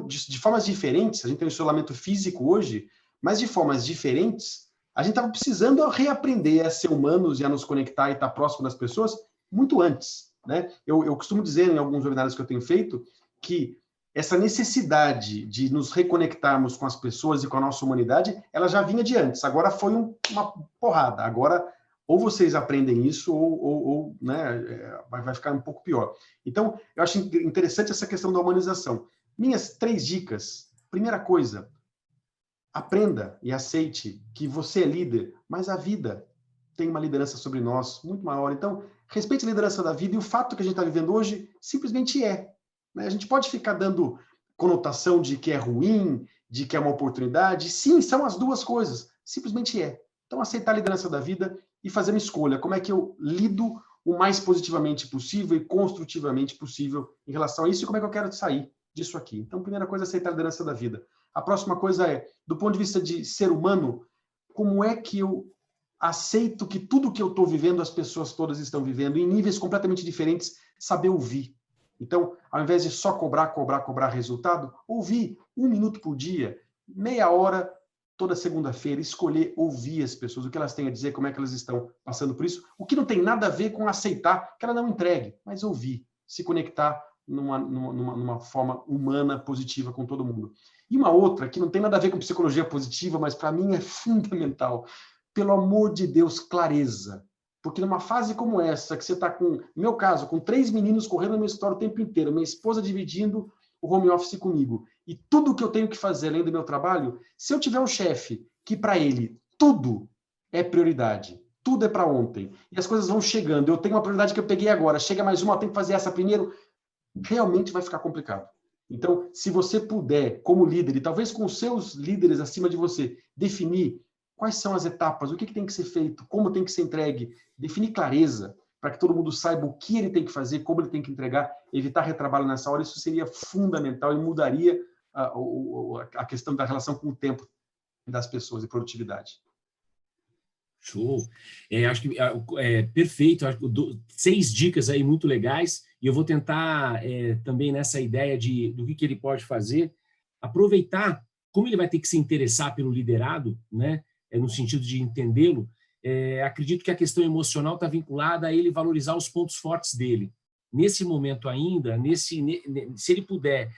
de formas diferentes, a gente tem um isolamento físico hoje, mas de formas diferentes, a gente estava precisando reaprender a ser humanos e a nos conectar e estar próximo das pessoas muito antes, né? Eu costumo dizer em alguns webinários que eu tenho feito que essa necessidade de nos reconectarmos com as pessoas e com a nossa humanidade, ela já vinha de antes. Agora foi uma porrada. Agora, ou vocês aprendem isso, ou né, vai ficar um pouco pior. Então, eu acho interessante essa questão da humanização. Minhas 3 dicas. Primeira coisa, aprenda e aceite que você é líder, mas a vida tem uma liderança sobre nós muito maior. Então, respeite a liderança da vida e o fato que a gente está vivendo hoje simplesmente é. A gente pode ficar dando conotação de que é ruim, de que é uma oportunidade. Sim, são as duas coisas. Simplesmente é. Então, aceitar a liderança da vida e fazer uma escolha. Como é que eu lido o mais positivamente possível e construtivamente possível em relação a isso e como é que eu quero sair disso aqui. Então, primeira coisa é aceitar a liderança da vida. A próxima coisa é, do ponto de vista de ser humano, como é que eu aceito que tudo que eu estou vivendo, as pessoas todas estão vivendo, em níveis completamente diferentes, saber ouvir. Então, ao invés de só cobrar resultado, ouvir 1 minuto por dia, meia hora, toda segunda-feira, escolher ouvir as pessoas, o que elas têm a dizer, como é que elas estão passando por isso, o que não tem nada a ver com aceitar que ela não entregue, mas ouvir, se conectar numa forma humana, positiva com todo mundo. E uma outra, que não tem nada a ver com psicologia positiva, mas para mim é fundamental. Pelo amor de Deus, clareza. Porque numa fase como essa, que você está com, no meu caso, com 3 meninos correndo no meu escritório o tempo inteiro, minha esposa dividindo o home office comigo, e tudo que eu tenho que fazer além do meu trabalho, se eu tiver um chefe que para ele tudo é prioridade, tudo é para ontem, e as coisas vão chegando, eu tenho uma prioridade que eu peguei agora, chega mais uma, eu tenho que fazer essa primeiro, realmente vai ficar complicado. Então, se você puder, como líder, e talvez com os seus líderes acima de você, definir quais são as etapas, o que tem que ser feito, como tem que ser entregue, definir clareza, para que todo mundo saiba o que ele tem que fazer, como ele tem que entregar, evitar retrabalho nessa hora, isso seria fundamental e mudaria a questão da relação com o tempo das pessoas e produtividade. Show. Acho que é perfeito. Acho que 6 dicas aí muito legais, e eu vou tentar também nessa ideia do que ele pode fazer, aproveitar como ele vai ter que se interessar pelo liderado, né? No sentido de entendê-lo. Acredito que a questão emocional está vinculada a ele valorizar os pontos fortes dele. Nesse momento ainda, se ele puder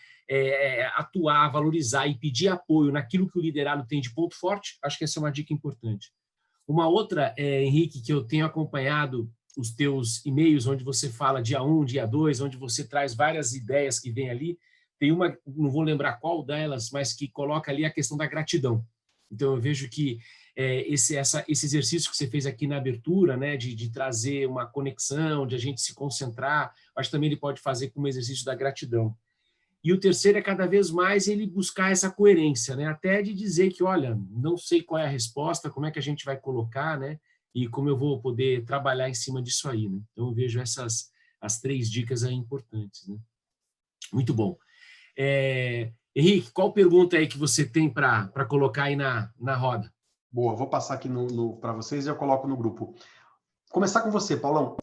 atuar, valorizar e pedir apoio naquilo que o liderado tem de ponto forte, acho que essa é uma dica importante. Uma outra, Henrique, que eu tenho acompanhado os teus e-mails, onde você fala dia 1, dia 2, onde você traz várias ideias que vem ali. Tem uma, não vou lembrar qual delas, mas que coloca ali a questão da gratidão. Então, eu vejo que esse exercício que você fez aqui na abertura, né, de trazer uma conexão, de a gente se concentrar, acho que também ele pode fazer como exercício da gratidão. E o terceiro é cada vez mais ele buscar essa coerência, né? Até de dizer que, olha, não sei qual é a resposta, como é que a gente vai colocar, né? E como eu vou poder trabalhar em cima disso aí, né? Então, eu vejo as 3 dicas aí importantes, né? Muito bom. Henrique, qual pergunta aí que você tem para colocar aí na roda? Boa, vou passar aqui para vocês e eu coloco no grupo. Começar com você, Paulão.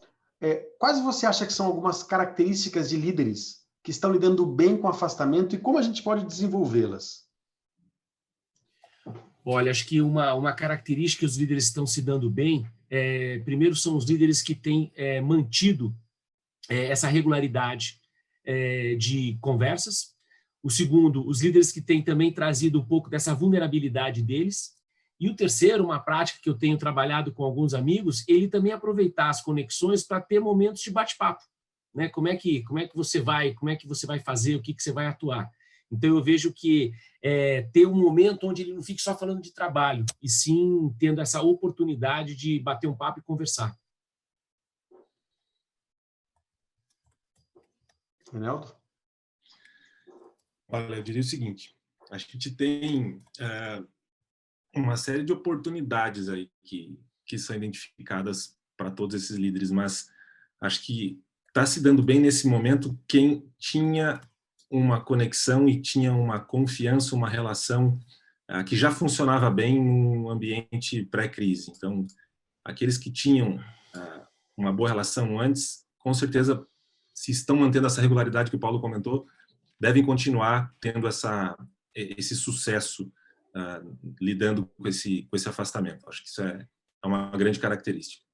Quais você acha que são algumas características de líderes que estão lidando bem com o afastamento e como a gente pode desenvolvê-las? Olha, acho que uma característica que os líderes estão se dando bem, primeiro são os líderes que têm mantido essa regularidade de conversas. O segundo, os líderes que têm também trazido um pouco dessa vulnerabilidade deles. E o terceiro, uma prática que eu tenho trabalhado com alguns amigos, ele também aproveitar as conexões para ter momentos de bate-papo. Né? Como é que você vai fazer, o que você vai atuar. Então, eu vejo que ter um momento onde ele não fique só falando de trabalho, e sim tendo essa oportunidade de bater um papo e conversar. Reinaldo? Olha, eu diria o seguinte, a gente tem uma série de oportunidades aí que são identificadas para todos esses líderes, mas acho que está se dando bem nesse momento quem tinha uma conexão e tinha uma confiança, uma relação que já funcionava bem num ambiente pré-crise. Então, aqueles que tinham uma boa relação antes, com certeza, se estão mantendo essa regularidade que o Paulo comentou, devem continuar tendo esse sucesso lidando com esse afastamento. Acho que isso é uma grande característica.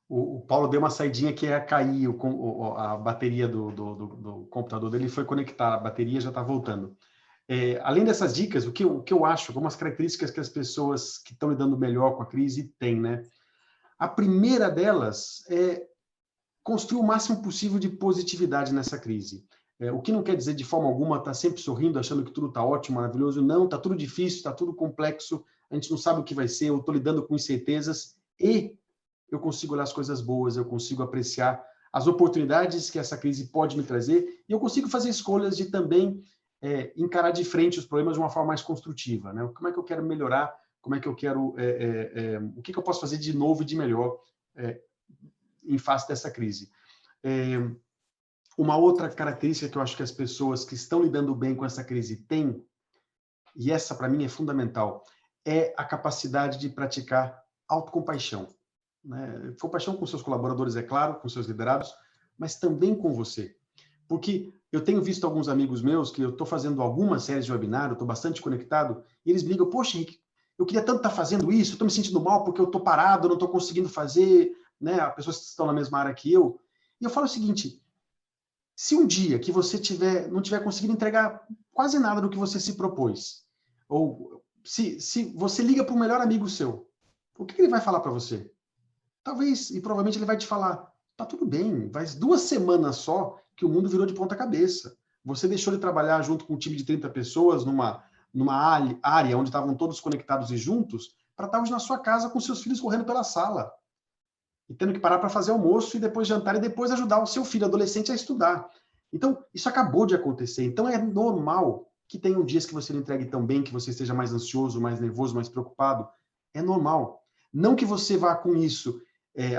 O Paulo deu uma saidinha que ia cair a bateria do computador dele, foi conectar, a bateria já está voltando. Além dessas dicas, o que eu acho, algumas características que as pessoas que estão lidando melhor com a crise têm, né? A primeira delas é construir o máximo possível de positividade nessa crise. O que não quer dizer de forma alguma estar sempre sorrindo, achando que tudo está ótimo, maravilhoso. Não, está tudo difícil, está tudo complexo, a gente não sabe o que vai ser, eu estou lidando com incertezas e eu consigo olhar as coisas boas, eu consigo apreciar as oportunidades que essa crise pode me trazer e eu consigo fazer escolhas de também encarar de frente os problemas de uma forma mais construtiva, né? Como é que eu quero melhorar, como é que eu quero, o que eu posso fazer de novo e de melhor em face dessa crise. Uma outra característica que eu acho que as pessoas que estão lidando bem com essa crise têm, e essa para mim é fundamental, é a capacidade de praticar autocompaixão. Né? Compaixão com seus colaboradores, é claro, com seus liderados, mas também com você. Porque eu tenho visto alguns amigos meus que eu estou fazendo algumas séries de webinar, eu estou bastante conectado, e eles me ligam, poxa, Henrique, eu queria tanto estar fazendo isso, eu estou me sentindo mal porque eu estou parado, eu não estou conseguindo fazer, né? Pessoas que estão na mesma área que eu. E eu falo o seguinte, se um dia que você não tiver conseguindo entregar quase nada do que você se propôs, ou se você liga para um melhor amigo seu, o que ele vai falar para você? Talvez, e provavelmente ele vai te falar, tá tudo bem, faz 2 semanas só que o mundo virou de ponta cabeça. Você deixou de trabalhar junto com um time de 30 pessoas numa área onde estavam todos conectados e juntos, para estar hoje na sua casa com seus filhos correndo pela sala. E tendo que parar para fazer almoço e depois jantar e depois ajudar o seu filho adolescente a estudar. Então, isso acabou de acontecer. Então, é normal que tenham dias que você não entregue tão bem, que você esteja mais ansioso, mais nervoso, mais preocupado. É normal. Não que você vá com isso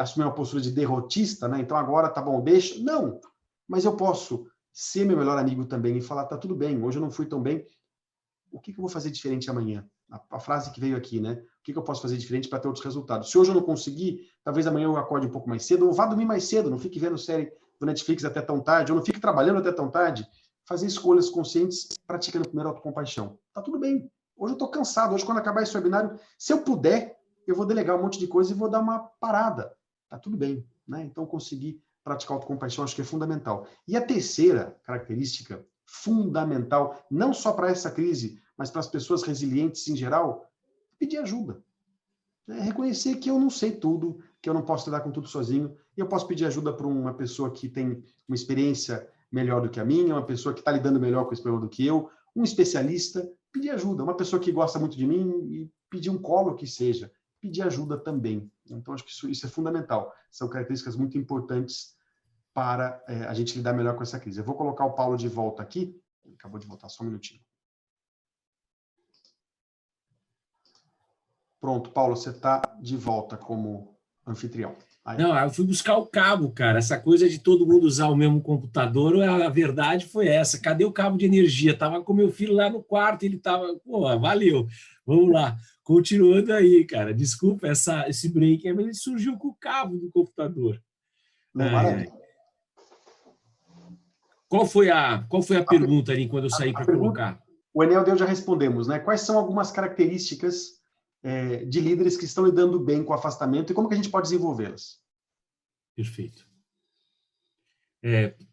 assumir uma postura de derrotista, né? Então agora tá bom, deixa. Não, mas eu posso ser meu melhor amigo também e falar, tá tudo bem, hoje eu não fui tão bem, o que eu vou fazer diferente amanhã? A frase que veio aqui, né? O que eu posso fazer diferente para ter outros resultados? Se hoje eu não conseguir, talvez amanhã eu acorde um pouco mais cedo, ou vá dormir mais cedo, não fique vendo série do Netflix até tão tarde, ou não fique trabalhando até tão tarde. Fazer escolhas conscientes, praticando primeiro autocompaixão. Tá tudo bem. Hoje eu tô cansado, hoje quando acabar esse webinário, se eu puder, eu vou delegar um monte de coisa e vou dar uma parada. Tá tudo bem, né? Então, conseguir praticar autocompaixão acho que é fundamental. E a terceira característica, fundamental, não só para essa crise, mas para as pessoas resilientes em geral, pedir ajuda. É reconhecer que eu não sei tudo, que eu não posso lidar com tudo sozinho, e eu posso pedir ajuda para uma pessoa que tem uma experiência melhor do que a minha, uma pessoa que está lidando melhor com esse problema do que eu, um especialista, pedir ajuda, uma pessoa que gosta muito de mim e pedir um colo que seja, pedir ajuda também. Então, acho que isso é fundamental. São características muito importantes para a gente lidar melhor com essa crise. Eu vou colocar o Paulo de volta aqui. Ele acabou de voltar, só um minutinho. Pronto, Paulo, você está de volta como anfitrião. Aí. Não, eu fui buscar o cabo, cara. Essa coisa de todo mundo usar o mesmo computador, a verdade foi essa. Cadê o cabo de energia? Tava com meu filho lá no quarto, ele tava... Pô, valeu. Vamos lá. Continuando aí, cara. Desculpa esse break, mas ele surgiu com o cabo do computador. Não, maravilha. Qual foi a pergunta ali quando eu saí para colocar? O Enel deu, já respondemos, né? Quais são algumas características de líderes que estão lidando bem com o afastamento e como que a gente pode desenvolvê-las? Perfeito.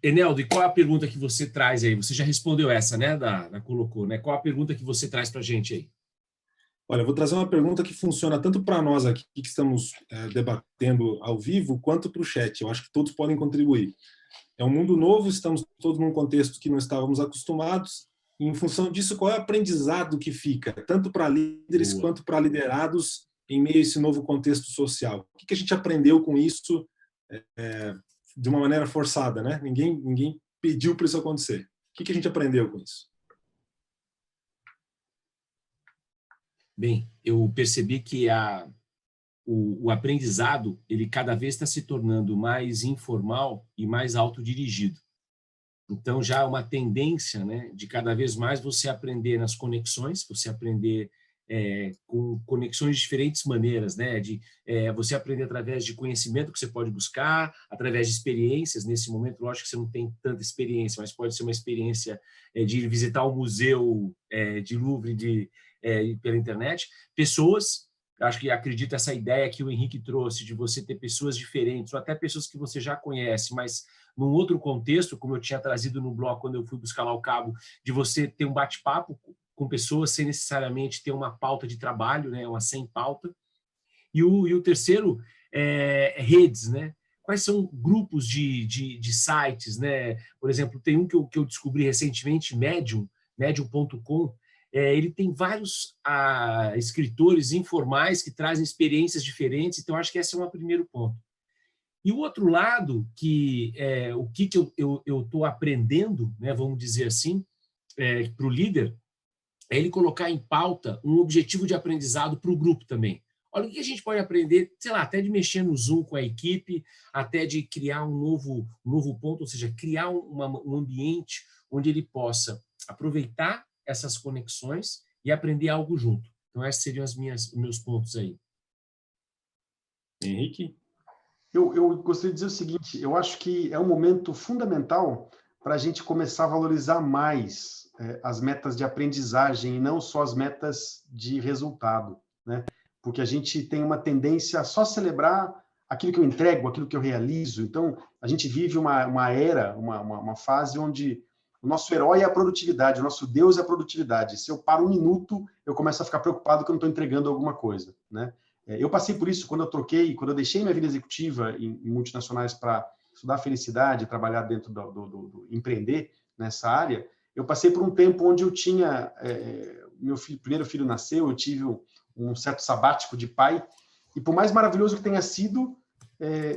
Eneldo, e qual é a pergunta que você traz aí? Você já respondeu essa, né? Colocou, né? Qual a pergunta que você traz para a gente aí? Olha, eu vou trazer uma pergunta que funciona tanto para nós aqui que estamos debatendo ao vivo, quanto para o chat. Eu acho que todos podem contribuir. É um mundo novo, estamos todos num contexto que não estávamos acostumados. E, em função disso, qual é o aprendizado que fica, tanto para líderes quanto para liderados, em meio a esse novo contexto social? O que a gente aprendeu com isso de uma maneira forçada, né? Ninguém pediu para isso acontecer. O que a gente aprendeu com isso? Bem, eu percebi que o aprendizado, ele cada vez está se tornando mais informal e mais autodirigido. Então, já há uma tendência, né, de cada vez mais você aprender nas conexões, você aprender com conexões de diferentes maneiras, né, você aprender através de conhecimento que você pode buscar, através de experiências. Nesse momento, lógico que você não tem tanta experiência, mas pode ser uma experiência de ir visitar o museu de Louvre pela internet. Pessoas, acho que acredito essa ideia que o Henrique trouxe, de você ter pessoas diferentes, ou até pessoas que você já conhece, mas num outro contexto, como eu tinha trazido no blog quando eu fui buscar lá o cabo, de você ter um bate-papo com pessoas sem necessariamente ter uma pauta de trabalho, né, uma sem pauta. E o terceiro redes, né? Quais são grupos de sites, né? Por exemplo, tem um que eu descobri recentemente, Medium.com. Ele tem vários escritores informais que trazem experiências diferentes, então acho que esse é um primeiro ponto. E o outro lado, o que eu estou aprendendo, né, vamos dizer assim, para o líder, é ele colocar em pauta um objetivo de aprendizado para o grupo também. Olha, o que a gente pode aprender, sei lá, até de mexer no Zoom com a equipe, até de criar um novo ponto, ou seja, criar um ambiente onde ele possa aproveitar essas conexões e aprender algo junto. Então, esses seriam os meus pontos aí. Henrique? Eu gostaria de dizer o seguinte, eu acho que é um momento fundamental para a gente começar a valorizar mais as metas de aprendizagem e não só as metas de resultado, né? Porque a gente tem uma tendência a só celebrar aquilo que eu entrego, aquilo que eu realizo. Então, a gente vive uma era, uma fase onde o nosso herói é a produtividade, o nosso Deus é a produtividade. Se eu paro um minuto, eu começo a ficar preocupado que eu não estou entregando alguma coisa, né? Eu passei por isso quando eu deixei minha vida executiva em multinacionais para estudar felicidade, trabalhar dentro do empreender nessa área. Eu passei por um tempo onde eu tinha meu primeiro filho nasceu, eu tive um certo sabático de pai, e por mais maravilhoso que tenha sido,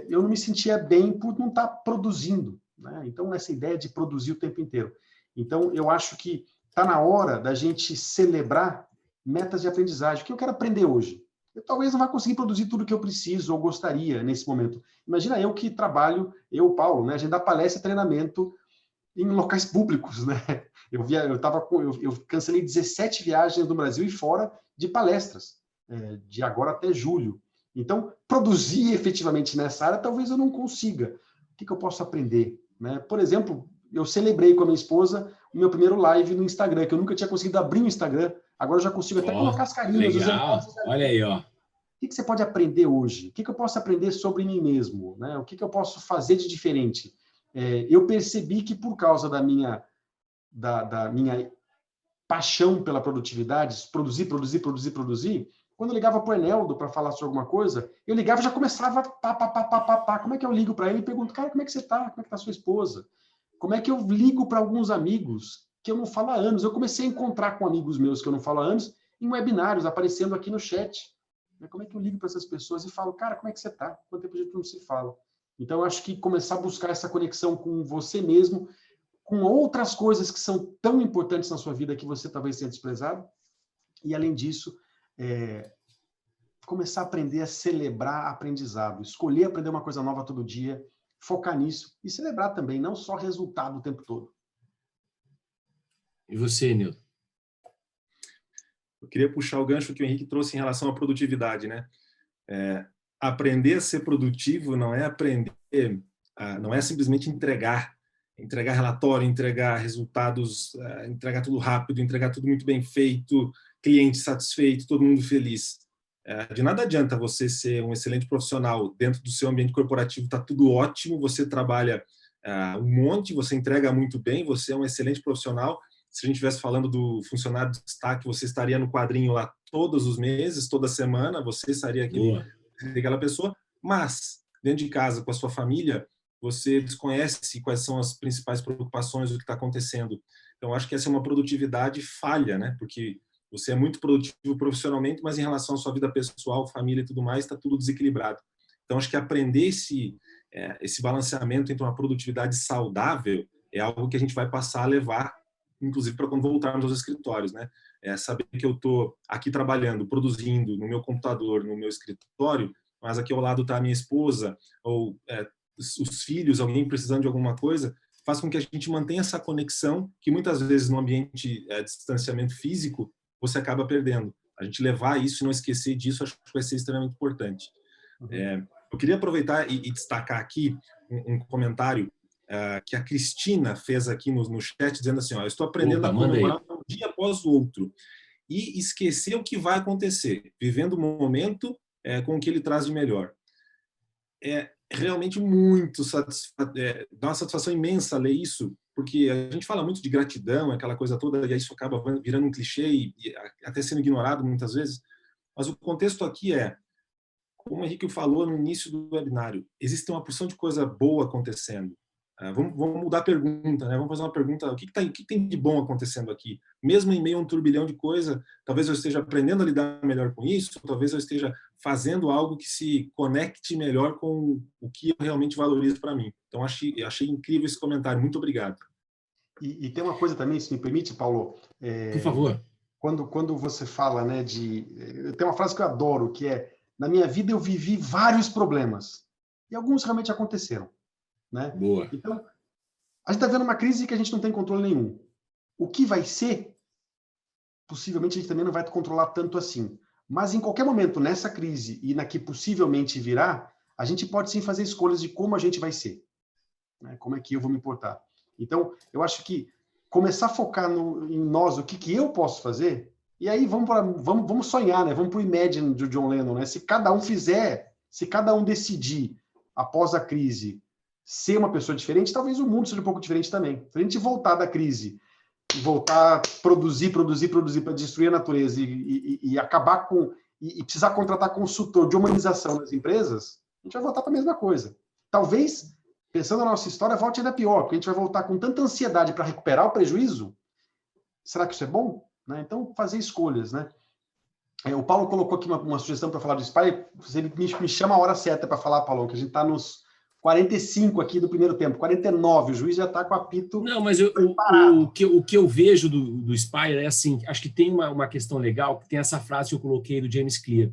eu não me sentia bem por não estar produzindo, né? Então, essa ideia de produzir o tempo inteiro. Então, eu acho que está na hora da gente celebrar metas de aprendizagem. O que eu quero aprender hoje? Eu talvez não vá conseguir produzir tudo o que eu preciso ou gostaria nesse momento. Imagina eu que trabalho, Paulo, né? A gente dá palestra e treinamento em locais públicos, né? Eu cancelei 17 viagens no Brasil e fora de palestras, de agora até julho. Então, produzir efetivamente nessa área, talvez eu não consiga. O que eu posso aprender, né? Por exemplo, eu celebrei com a minha esposa o meu primeiro live no Instagram, que eu nunca tinha conseguido abrir o Instagram. Agora eu já consigo até colocar as carinhas. Legal, olha aí, ó. O que você pode aprender hoje? O que eu posso aprender sobre mim mesmo, né? O que eu posso fazer de diferente? Eu percebi que por causa da minha da minha paixão pela produtividade, produzir, quando eu ligava para o Eneldo para falar sobre alguma coisa, eu ligava e já começava pá. Como é que eu ligo para ele e pergunto, cara, como é que você está? Como é que está a sua esposa? Como é que eu ligo para alguns amigos que eu não falo há anos? Eu comecei a encontrar com amigos meus que eu não falo há anos em webinários, aparecendo aqui no chat. Como é que eu ligo para essas pessoas e falo, cara, como é que você está? Quanto tempo a gente não se fala? Então, eu acho que começar a buscar essa conexão com você mesmo, com outras coisas que são tão importantes na sua vida que você talvez tenha desprezado. E, além disso, começar a aprender a celebrar aprendizado. Escolher aprender uma coisa nova todo dia, focar nisso e celebrar também, não só resultado o tempo todo. E você, Nildo? Eu queria puxar o gancho que o Henrique trouxe em relação à produtividade, né? Aprender a ser produtivo não é não é simplesmente entregar relatório, entregar resultados, entregar tudo rápido, entregar tudo muito bem feito, cliente satisfeito, todo mundo feliz. De nada adianta você ser um excelente profissional dentro do seu ambiente corporativo, está tudo ótimo, você trabalha um monte, você entrega muito bem, você é um excelente profissional. Se a gente estivesse falando do funcionário de destaque, você estaria no quadrinho lá todos os meses, toda semana, você estaria aquela pessoa, mas dentro de casa, com a sua família, você desconhece quais são as principais preocupações, o que está acontecendo. Então, acho que essa é uma produtividade falha, né? Porque você é muito produtivo profissionalmente, mas em relação à sua vida pessoal, família e tudo mais, está tudo desequilibrado. Então, acho que aprender esse balanceamento entre uma produtividade saudável é algo que a gente vai passar a levar, inclusive para quando voltarmos aos escritórios, né? Saber que eu estou aqui trabalhando, produzindo no meu computador, no meu escritório, mas aqui ao lado está a minha esposa, ou os filhos, alguém precisando de alguma coisa, faz com que a gente mantenha essa conexão que muitas vezes no ambiente de distanciamento físico você acaba perdendo. A gente levar isso e não esquecer disso, acho que vai ser extremamente importante. Eu queria aproveitar e destacar aqui um comentário que a Cristina fez aqui no chat, dizendo assim, eu estou aprendendo a comemorar um dia após o outro e esquecer o que vai acontecer, vivendo o momento com o que ele traz de melhor. É realmente muito dá uma satisfação imensa ler isso, porque a gente fala muito de gratidão, aquela coisa toda, e isso acaba virando um clichê e até sendo ignorado muitas vezes, mas o contexto aqui como o Henrique falou no início do webinário, existe uma porção de coisa boa acontecendo. Vamos mudar a pergunta, né? Vamos fazer uma pergunta, o que tem de bom acontecendo aqui? Mesmo em meio a um turbilhão de coisa, talvez eu esteja aprendendo a lidar melhor com isso, talvez eu esteja fazendo algo que se conecte melhor com o que eu realmente valorizo para mim. Então, achei incrível esse comentário. Muito obrigado. E tem uma coisa também, se me permite, Paulo. Por favor. Quando você fala, né, tem uma frase que eu adoro, que na minha vida eu vivi vários problemas. E alguns realmente aconteceram. Né? Boa. Então, a gente está vendo uma crise que a gente não tem controle nenhum. O que vai ser, possivelmente a gente também não vai controlar tanto assim. Mas em qualquer momento, nessa crise e na que possivelmente virá, a gente pode sim fazer escolhas de como a gente vai ser. Né? Como é que eu vou me portar. Então, eu acho que começar a focar em nós, o que eu posso fazer, e aí vamos sonhar, né? Vamos para o Imagine do John Lennon. Né? Se cada um decidir, após a crise, ser uma pessoa diferente, talvez o mundo seja um pouco diferente também. Se a gente voltar da crise, voltar a produzir para destruir a natureza e acabar com... E precisar contratar consultor de humanização nas empresas, a gente vai voltar para a mesma coisa. Talvez, pensando na nossa história, volte ainda pior, porque a gente vai voltar com tanta ansiedade para recuperar o prejuízo. Será que isso é bom? Né? Então, fazer escolhas, né? O Paulo colocou aqui uma sugestão para falar do SPY. Você me chama a hora certa para falar, Paulo, que a gente está nos 45 aqui do primeiro tempo, 49, o juiz já está com o apito. Não, mas o que eu vejo do Spire é assim, acho que tem uma questão legal, que tem essa frase que eu coloquei do James Clear.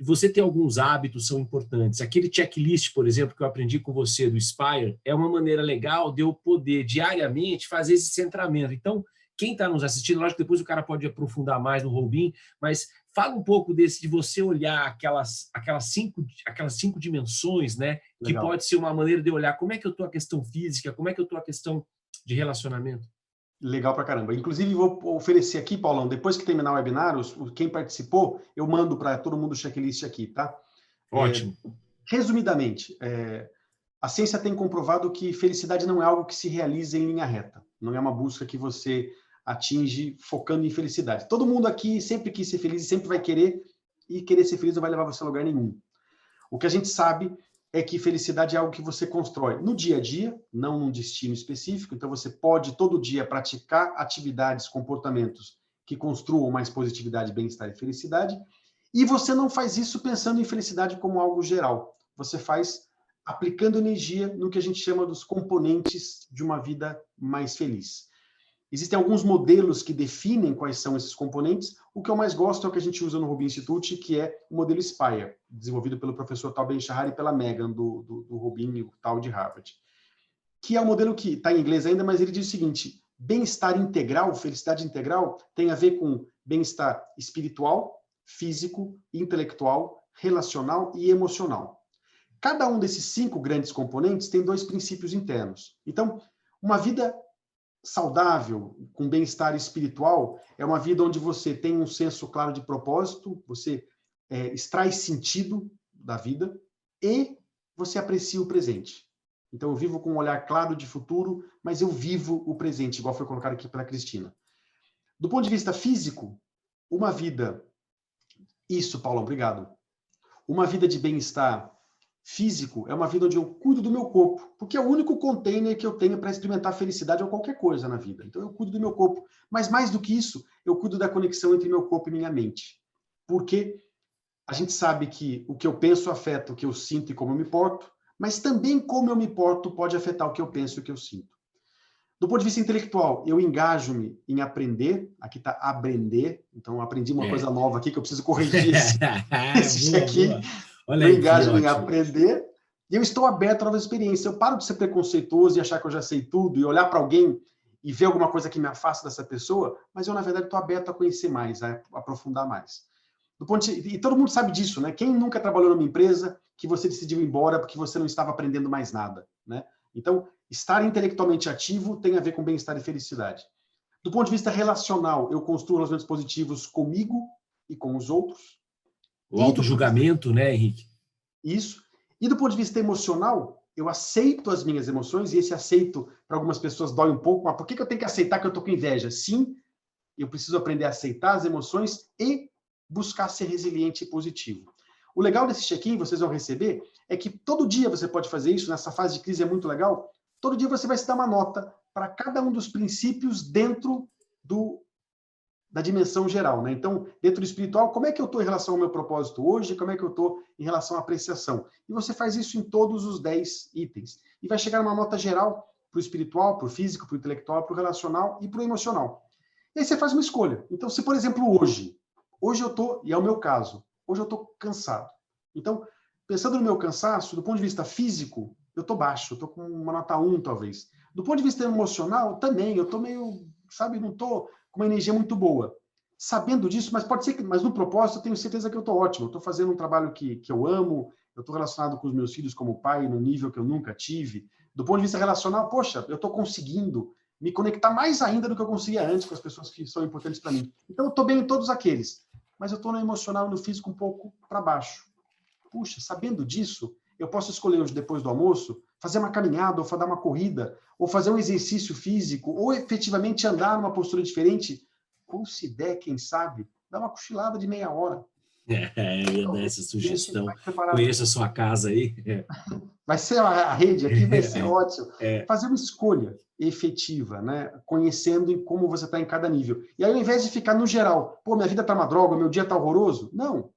Você ter alguns hábitos são importantes. Aquele checklist, por exemplo, que eu aprendi com você do Spire, é uma maneira legal de eu poder diariamente fazer esse centramento. Então, quem está nos assistindo, lógico que depois o cara pode aprofundar mais no Robin, mas fala um pouco de você olhar aquelas cinco dimensões, né? Legal. Que pode ser uma maneira de olhar como é que eu estou a questão física, como é que eu estou a questão de relacionamento. Legal pra caramba. Inclusive, vou oferecer aqui, Paulão, depois que terminar o webinar, quem participou, eu mando para todo mundo o checklist aqui, tá? Ótimo. Resumidamente, A ciência tem comprovado que felicidade não é algo que se realiza em linha reta. Não é uma busca que você atinge focando em felicidade. Todo mundo aqui sempre quis ser feliz e sempre vai querer, e querer ser feliz não vai levar você a lugar nenhum. O que a gente sabe é que felicidade é algo que você constrói no dia a dia, não num destino específico. Então, você pode todo dia praticar atividades, comportamentos que construam mais positividade, bem-estar e felicidade. E você não faz isso pensando em felicidade como algo geral. Você faz aplicando energia no que a gente chama dos componentes de uma vida mais feliz. Existem alguns modelos que definem quais são esses componentes. O que eu mais gosto é o que a gente usa no Rubin Institute, que é o modelo SPIRE, desenvolvido pelo professor Tal Ben-Shahar e pela Megan, do Rubin e o Tal de Harvard. Que é um modelo que está em inglês ainda, mas ele diz o seguinte: bem-estar integral, felicidade integral, tem a ver com bem-estar espiritual, físico, intelectual, relacional e emocional. Cada um desses 5 grandes componentes tem 2 princípios internos. Então, uma vida saudável, com bem-estar espiritual, é uma vida onde você tem um senso claro de propósito, você extrai sentido da vida e você aprecia o presente. Então, eu vivo com um olhar claro de futuro, mas eu vivo o presente, igual foi colocado aqui pela Cristina. Do ponto de vista físico, uma vida... Isso, Paulo, obrigado. Uma vida de bem-estar físico é uma vida onde eu cuido do meu corpo, porque é o único container que eu tenho para experimentar felicidade ou qualquer coisa na vida. Então, eu cuido do meu corpo. Mas, mais do que isso, eu cuido da conexão entre meu corpo e minha mente. Porque a gente sabe que o que eu penso afeta o que eu sinto e como eu me porto, mas também como eu me porto pode afetar o que eu penso e o que eu sinto. Do ponto de vista intelectual, eu engajo-me em aprender. Aqui está aprender. Então, aprendi uma coisa nova aqui que eu preciso corrigir esse check-in. Eu engajo em aprender e eu estou aberto a novas experiências. Eu paro de ser preconceituoso e achar que eu já sei tudo e olhar para alguém e ver alguma coisa que me afasta dessa pessoa, mas eu, na verdade, estou aberto a conhecer mais, a aprofundar mais. E todo mundo sabe disso, né? Quem nunca trabalhou numa empresa que você decidiu ir embora porque você não estava aprendendo mais nada, né? Então, estar intelectualmente ativo tem a ver com bem-estar e felicidade. Do ponto de vista relacional, eu construo relacionamentos positivos comigo e com os outros. O auto-julgamento, né, Henrique? Isso. E do ponto de vista emocional, eu aceito as minhas emoções, e esse aceito, para algumas pessoas, dói um pouco, mas por que eu tenho que aceitar que eu estou com inveja? Sim, eu preciso aprender a aceitar as emoções e buscar ser resiliente e positivo. O legal desse check-in, vocês vão receber, é que todo dia você pode fazer isso, nessa fase de crise é muito legal, todo dia você vai se dar uma nota para cada um dos princípios dentro da dimensão geral, né? Então, dentro do espiritual, como é que eu estou em relação ao meu propósito hoje? Como é que eu estou em relação à apreciação? E você faz isso em todos os 10 itens. E vai chegar uma nota geral para o espiritual, para o físico, para o intelectual, para o relacional e para o emocional. E aí você faz uma escolha. Então, se, por exemplo, hoje eu estou, e é o meu caso, hoje eu estou cansado. Então, pensando no meu cansaço, do ponto de vista físico, eu estou baixo, eu estou com uma nota 1, talvez. Do ponto de vista emocional, também, eu estou meio, sabe, não estou com uma energia muito boa. Sabendo disso, mas pode ser que, mas no propósito, eu tenho certeza que eu estou ótimo. Eu estou fazendo um trabalho que eu amo, eu estou relacionado com os meus filhos como pai, num nível que eu nunca tive. Do ponto de vista relacional, poxa, eu estou conseguindo me conectar mais ainda do que eu conseguia antes com as pessoas que são importantes para mim. Então, eu estou bem em todos aqueles, mas eu estou no emocional e no físico um pouco para baixo. Puxa, sabendo disso, eu posso escolher hoje, depois do almoço, fazer uma caminhada, ou dar uma corrida, ou fazer um exercício físico, ou efetivamente andar numa postura diferente. Ou se der, quem sabe, dar uma cochilada de meia hora. Eu ia dar essa sugestão. Conheça a sua casa aí. Vai ser a rede aqui, vai ser ótimo. Fazer uma escolha efetiva, né? Conhecendo em como você está em cada nível. E aí, ao invés de ficar no geral, pô, minha vida está uma droga, meu dia está horroroso. Não.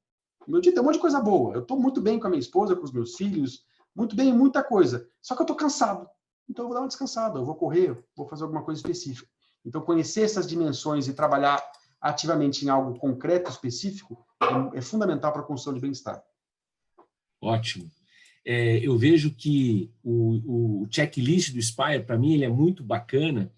Meu dia tem um monte de coisa boa. Eu estou muito bem com a minha esposa, com os meus filhos, muito bem em muita coisa. Só que eu estou cansado. Então, eu vou dar uma descansada, eu vou correr, vou fazer alguma coisa específica. Então, conhecer essas dimensões e trabalhar ativamente em algo concreto, específico, é fundamental para a construção de bem-estar. Ótimo. Eu vejo que o checklist do Spire, para mim, ele é muito bacana,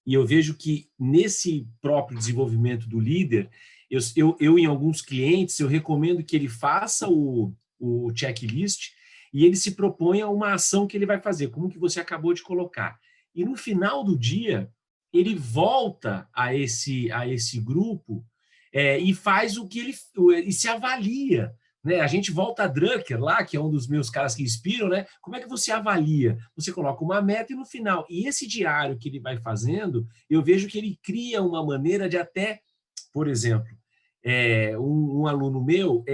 e eu vejo que nesse próprio desenvolvimento do líder, eu em alguns clientes, eu recomendo que ele faça o checklist e ele se proponha uma ação que ele vai fazer, como que você acabou de colocar. E no final do dia, ele volta a esse grupo e faz o que ele se avalia, né? A gente volta a Drucker lá, que é um dos meus caras que inspiram, né? Como é que você avalia? Você coloca uma meta e no final. E esse diário que ele vai fazendo, eu vejo que ele cria uma maneira de até, por exemplo, um aluno meu,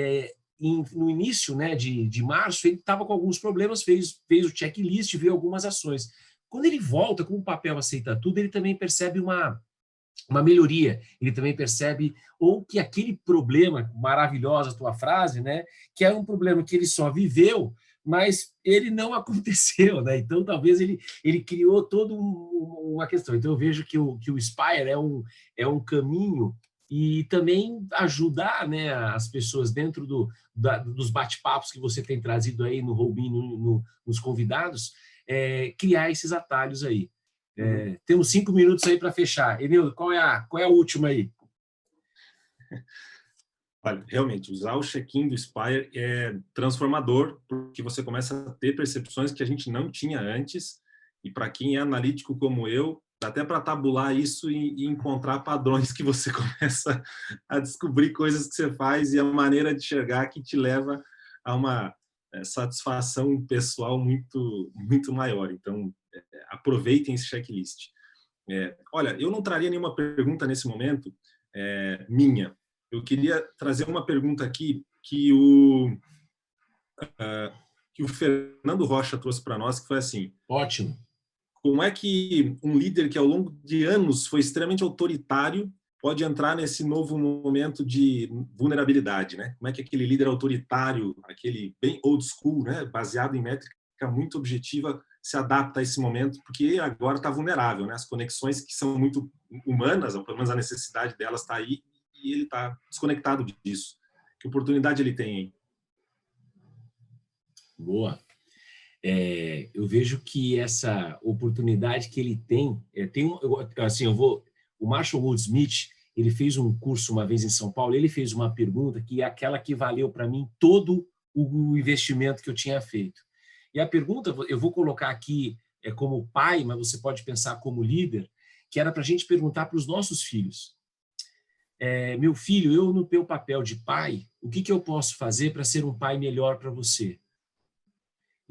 no início, né, de março, ele estava com alguns problemas, fez o checklist, viu algumas ações. Quando ele volta, como o papel aceita tudo, ele também percebe uma melhoria, ele também percebe ou que aquele problema, maravilhosa a tua frase, né, que é um problema que ele só viveu, mas ele não aconteceu, né? Então talvez ele criou toda uma questão. Então eu vejo que o Spire é um caminho e também ajudar, né, as pessoas dentro dos bate-papos que você tem trazido aí no Roubinho, nos convidados, criar esses atalhos aí. Temos 5 minutos aí para fechar. Enildo, qual é a última aí? Olha, realmente, usar o check-in do Spire é transformador, porque você começa a ter percepções que a gente não tinha antes, e para quem é analítico como eu, dá até para tabular isso e encontrar padrões que você começa a descobrir coisas que você faz e a maneira de enxergar que te leva a uma satisfação pessoal muito, muito maior. Então, aproveitem esse checklist. Olha, eu não traria nenhuma pergunta nesse momento minha. Eu queria trazer uma pergunta aqui que o Fernando Rocha trouxe para nós, que foi assim. Ótimo. Como é que um líder que ao longo de anos foi extremamente autoritário pode entrar nesse novo momento de vulnerabilidade, né? Como é que aquele líder autoritário, aquele bem old school, né, baseado em métrica muito objetiva, se adapta a esse momento, porque agora está vulnerável, né? As conexões que são muito humanas, ou pelo menos a necessidade delas está aí, e ele está desconectado disso. Que oportunidade ele tem aí? Boa. Eu vejo que essa oportunidade que ele tem, o Marshall Goldsmith, ele fez um curso uma vez em São Paulo, ele fez uma pergunta que é aquela que valeu para mim todo o investimento que eu tinha feito. E a pergunta, eu vou colocar aqui como pai, mas você pode pensar como líder, que era para a gente perguntar para os nossos filhos. Meu filho, eu no teu papel de pai, o que eu posso fazer para ser um pai melhor para você?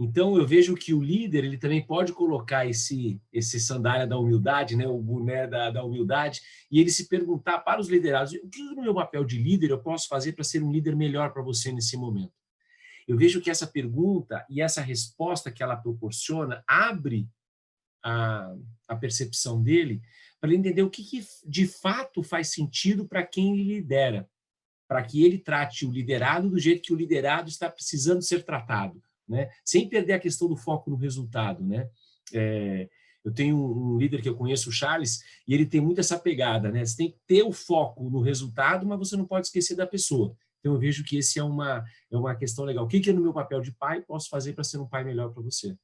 Então, eu vejo que o líder ele também pode colocar esse sandália da humildade, né, o boné da humildade, e ele se perguntar para os liderados, o que no meu papel de líder eu posso fazer para ser um líder melhor para você nesse momento? Eu vejo que essa pergunta e essa resposta que ela proporciona abre a percepção dele para ele entender o que de fato faz sentido para quem ele lidera, para que ele trate o liderado do jeito que o liderado está precisando ser tratado, né? Sem perder a questão do foco no resultado, né? Eu tenho um líder que eu conheço, o Charles, e ele tem muito essa pegada, né? Você tem que ter o foco no resultado, mas você não pode esquecer da pessoa. Então eu vejo que esse é uma questão legal. O que no meu papel de pai posso fazer para ser um pai melhor para você?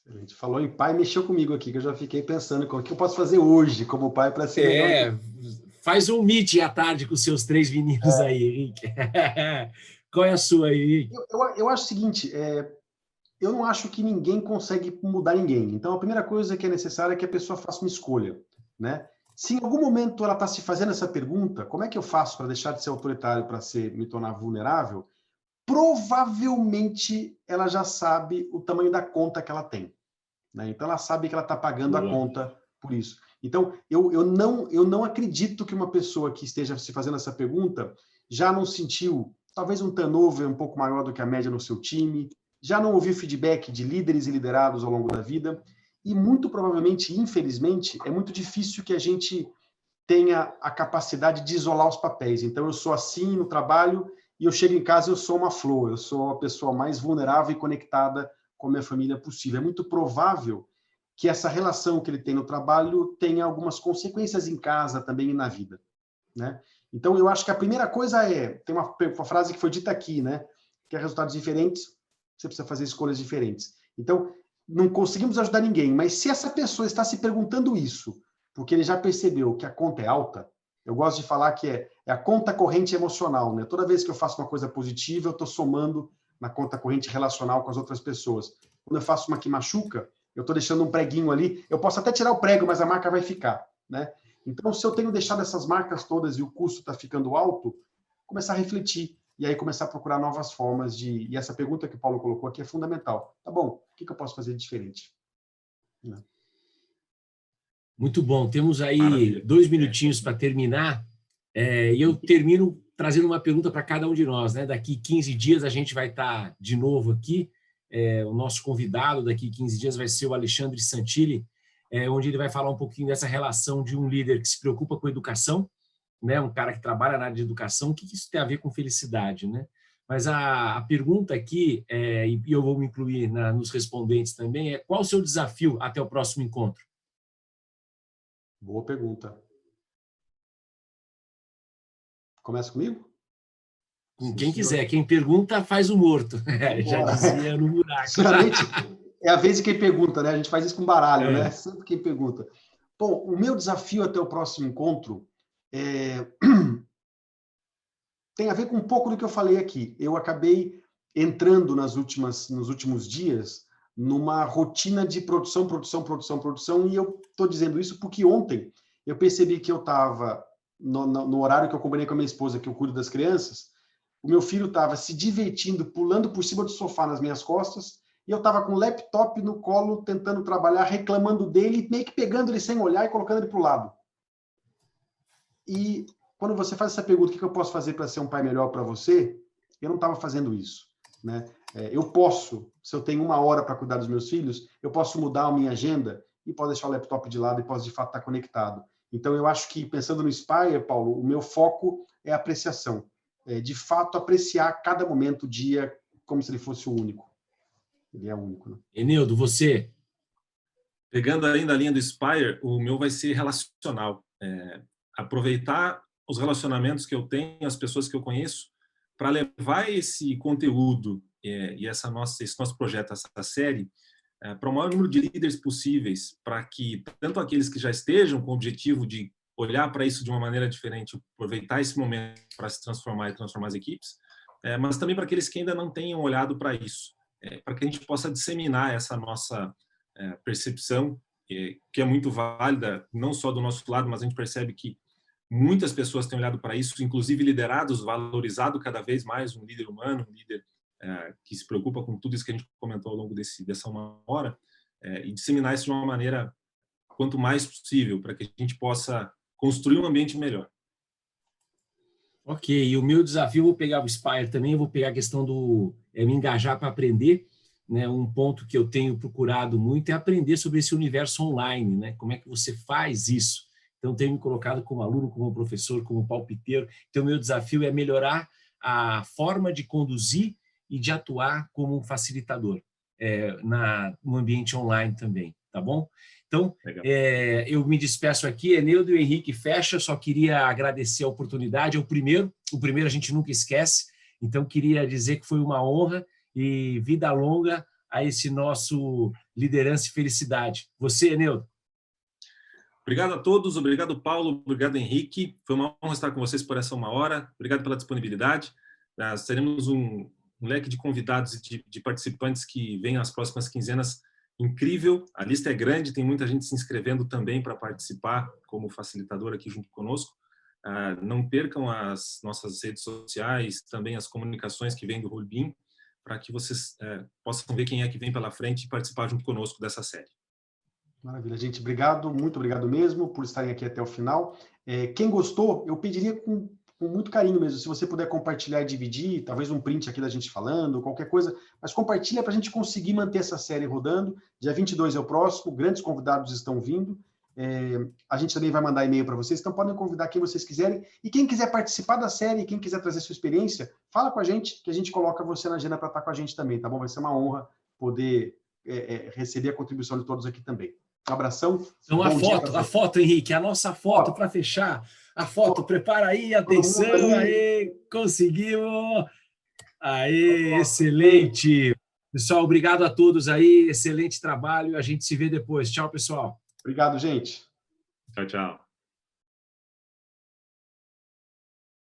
A gente falou em pai, mexeu comigo aqui, que eu já fiquei pensando o que eu posso fazer hoje como pai para ser melhor. Faz um meeting à tarde com os seus 3 meninos aí, Henrique. Qual é a sua aí, Henrique? Eu acho o seguinte, eu não acho que ninguém consegue mudar ninguém. Então, a primeira coisa que é necessária é que a pessoa faça uma escolha, né? Se em algum momento ela está se fazendo essa pergunta, como é que eu faço para deixar de ser autoritário para me tornar vulnerável? Provavelmente ela já sabe o tamanho da conta que ela tem, né? Então, ela sabe que ela está pagando a conta por isso. Então, eu não acredito que uma pessoa que esteja se fazendo essa pergunta já não sentiu talvez um turnover um pouco maior do que a média no seu time, já não ouviu feedback de líderes e liderados ao longo da vida, e muito provavelmente, infelizmente, é muito difícil que a gente tenha a capacidade de isolar os papéis. Então, eu sou assim no trabalho e eu chego em casa e eu sou uma flor, eu sou a pessoa mais vulnerável e conectada com a minha família possível. É muito provável que essa relação que ele tem no trabalho tenha algumas consequências em casa também e na vida, né? Então, eu acho que a primeira coisa tem uma frase que foi dita aqui, né? Quer resultados diferentes, você precisa fazer escolhas diferentes. Então, não conseguimos ajudar ninguém, mas se essa pessoa está se perguntando isso, porque ele já percebeu que a conta é alta, eu gosto de falar que é a conta corrente emocional, né? Toda vez que eu faço uma coisa positiva, eu estou somando na conta corrente relacional com as outras pessoas. Quando eu faço uma que machuca, eu estou deixando um preguinho ali, eu posso até tirar o prego, mas a marca vai ficar, né? Então, se eu tenho deixado essas marcas todas e o custo está ficando alto, começar a refletir. e aí começar a procurar novas formas de... E essa pergunta que o Paulo colocou aqui é fundamental. Tá bom, o que eu posso fazer de diferente? Muito bom. Temos aí Maravilha. 2 minutinhos para terminar, e eu termino trazendo uma pergunta para cada um de nós, né? Daqui 15 dias a gente vai estar de novo aqui. O nosso convidado daqui 15 dias vai ser o Alexandre Santilli, onde ele vai falar um pouquinho dessa relação de um líder que se preocupa com educação, né? Um cara que trabalha na área de educação. O que isso tem a ver com felicidade, né? Mas a pergunta aqui, e eu vou me incluir nos respondentes também, é: qual o seu desafio até o próximo encontro? Boa pergunta. Começa comigo? Com quem quiser. Quem pergunta faz o morto. Já dizia no buraco. Geralmente é a vez de quem pergunta, né? A gente faz isso com baralho, né? Sempre quem pergunta. Bom, o meu desafio até o próximo encontro tem a ver com um pouco do que eu falei aqui. Eu acabei entrando nos últimos dias numa rotina de produção, e eu estou dizendo isso porque ontem eu percebi que eu estava no horário que eu combinei com a minha esposa, que eu cuido das crianças, o meu filho estava se divertindo, pulando por cima do sofá nas minhas costas, e eu estava com o laptop no colo, tentando trabalhar, reclamando dele, meio que pegando ele sem olhar e colocando ele para o lado. E quando você faz essa pergunta, o que eu posso fazer para ser um pai melhor para você? Eu não estava fazendo isso, né? Eu posso, se eu tenho 1 hora para cuidar dos meus filhos, eu posso mudar a minha agenda e posso deixar o laptop de lado e posso, de fato, estar conectado. Então, eu acho que, pensando no Spire, Paulo, o meu foco é a apreciação. De fato, apreciar cada momento, o dia, como se ele fosse o único. Ele é único, né? Enildo, você? Pegando ainda a linha do Spire, o meu vai ser relacional. Aproveitar os relacionamentos que eu tenho, as pessoas que eu conheço, para levar esse conteúdo e esse nosso projeto, essa série, para o maior número de líderes possíveis, para que tanto aqueles que já estejam com o objetivo de olhar para isso de uma maneira diferente, aproveitar esse momento para se transformar e transformar as equipes, mas também para aqueles que ainda não tenham olhado para isso, para que a gente possa disseminar essa nossa percepção, que é muito válida, não só do nosso lado, mas a gente percebe que muitas pessoas têm olhado para isso, inclusive liderados, valorizado cada vez mais um líder humano, um líder que se preocupa com tudo isso que a gente comentou ao longo dessa 1 hora, e disseminar isso de uma maneira quanto mais possível, para que a gente possa construir um ambiente melhor. Ok, e o meu desafio, eu vou pegar o Spire também, eu vou pegar a questão do me engajar para aprender, né? Um ponto que eu tenho procurado muito é aprender sobre esse universo online, né? Como é que você faz isso? Então, tenho me colocado como aluno, como professor, como palpiteiro. Então, o meu desafio é melhorar a forma de conduzir e de atuar como um facilitador no ambiente online também, tá bom? Então, eu me despeço aqui. Enildo e Henrique fecha. Só queria agradecer a oportunidade. O primeiro a gente nunca esquece. Então, queria dizer que foi uma honra e vida longa a esse nosso Liderança e Felicidade. Você, Enildo? Obrigado a todos. Obrigado, Paulo. Obrigado, Henrique. Foi uma honra estar com vocês por essa 1 hora. Obrigado pela disponibilidade. Nós teremos um leque de convidados e de participantes que vêm nas próximas quinzenas incrível. A lista é grande, tem muita gente se inscrevendo também para participar como facilitador aqui junto conosco. Não percam as nossas redes sociais, também as comunicações que vêm do Rulebim, para que vocês possam ver quem é que vem pela frente e participar junto conosco dessa série. Maravilha, gente. Obrigado, muito obrigado mesmo por estarem aqui até o final. Quem gostou, eu pediria com muito carinho mesmo, se você puder compartilhar e dividir, talvez um print aqui da gente falando, qualquer coisa, mas compartilha para a gente conseguir manter essa série rodando. Dia 22 é o próximo, grandes convidados estão vindo. A gente também vai mandar e-mail para vocês, então podem convidar quem vocês quiserem. E quem quiser participar da série, quem quiser trazer sua experiência, fala com a gente, que a gente coloca você na agenda para estar com a gente também, tá bom? Vai ser uma honra poder receber a contribuição de todos aqui também. Um abração. Então, a foto, Henrique, a nossa foto para fechar. A foto, prepara aí, atenção, aí, conseguimos. Aí, excelente. Pessoal, obrigado a todos aí, excelente trabalho. A gente se vê depois. Tchau, pessoal. Obrigado, gente. Tchau, tchau.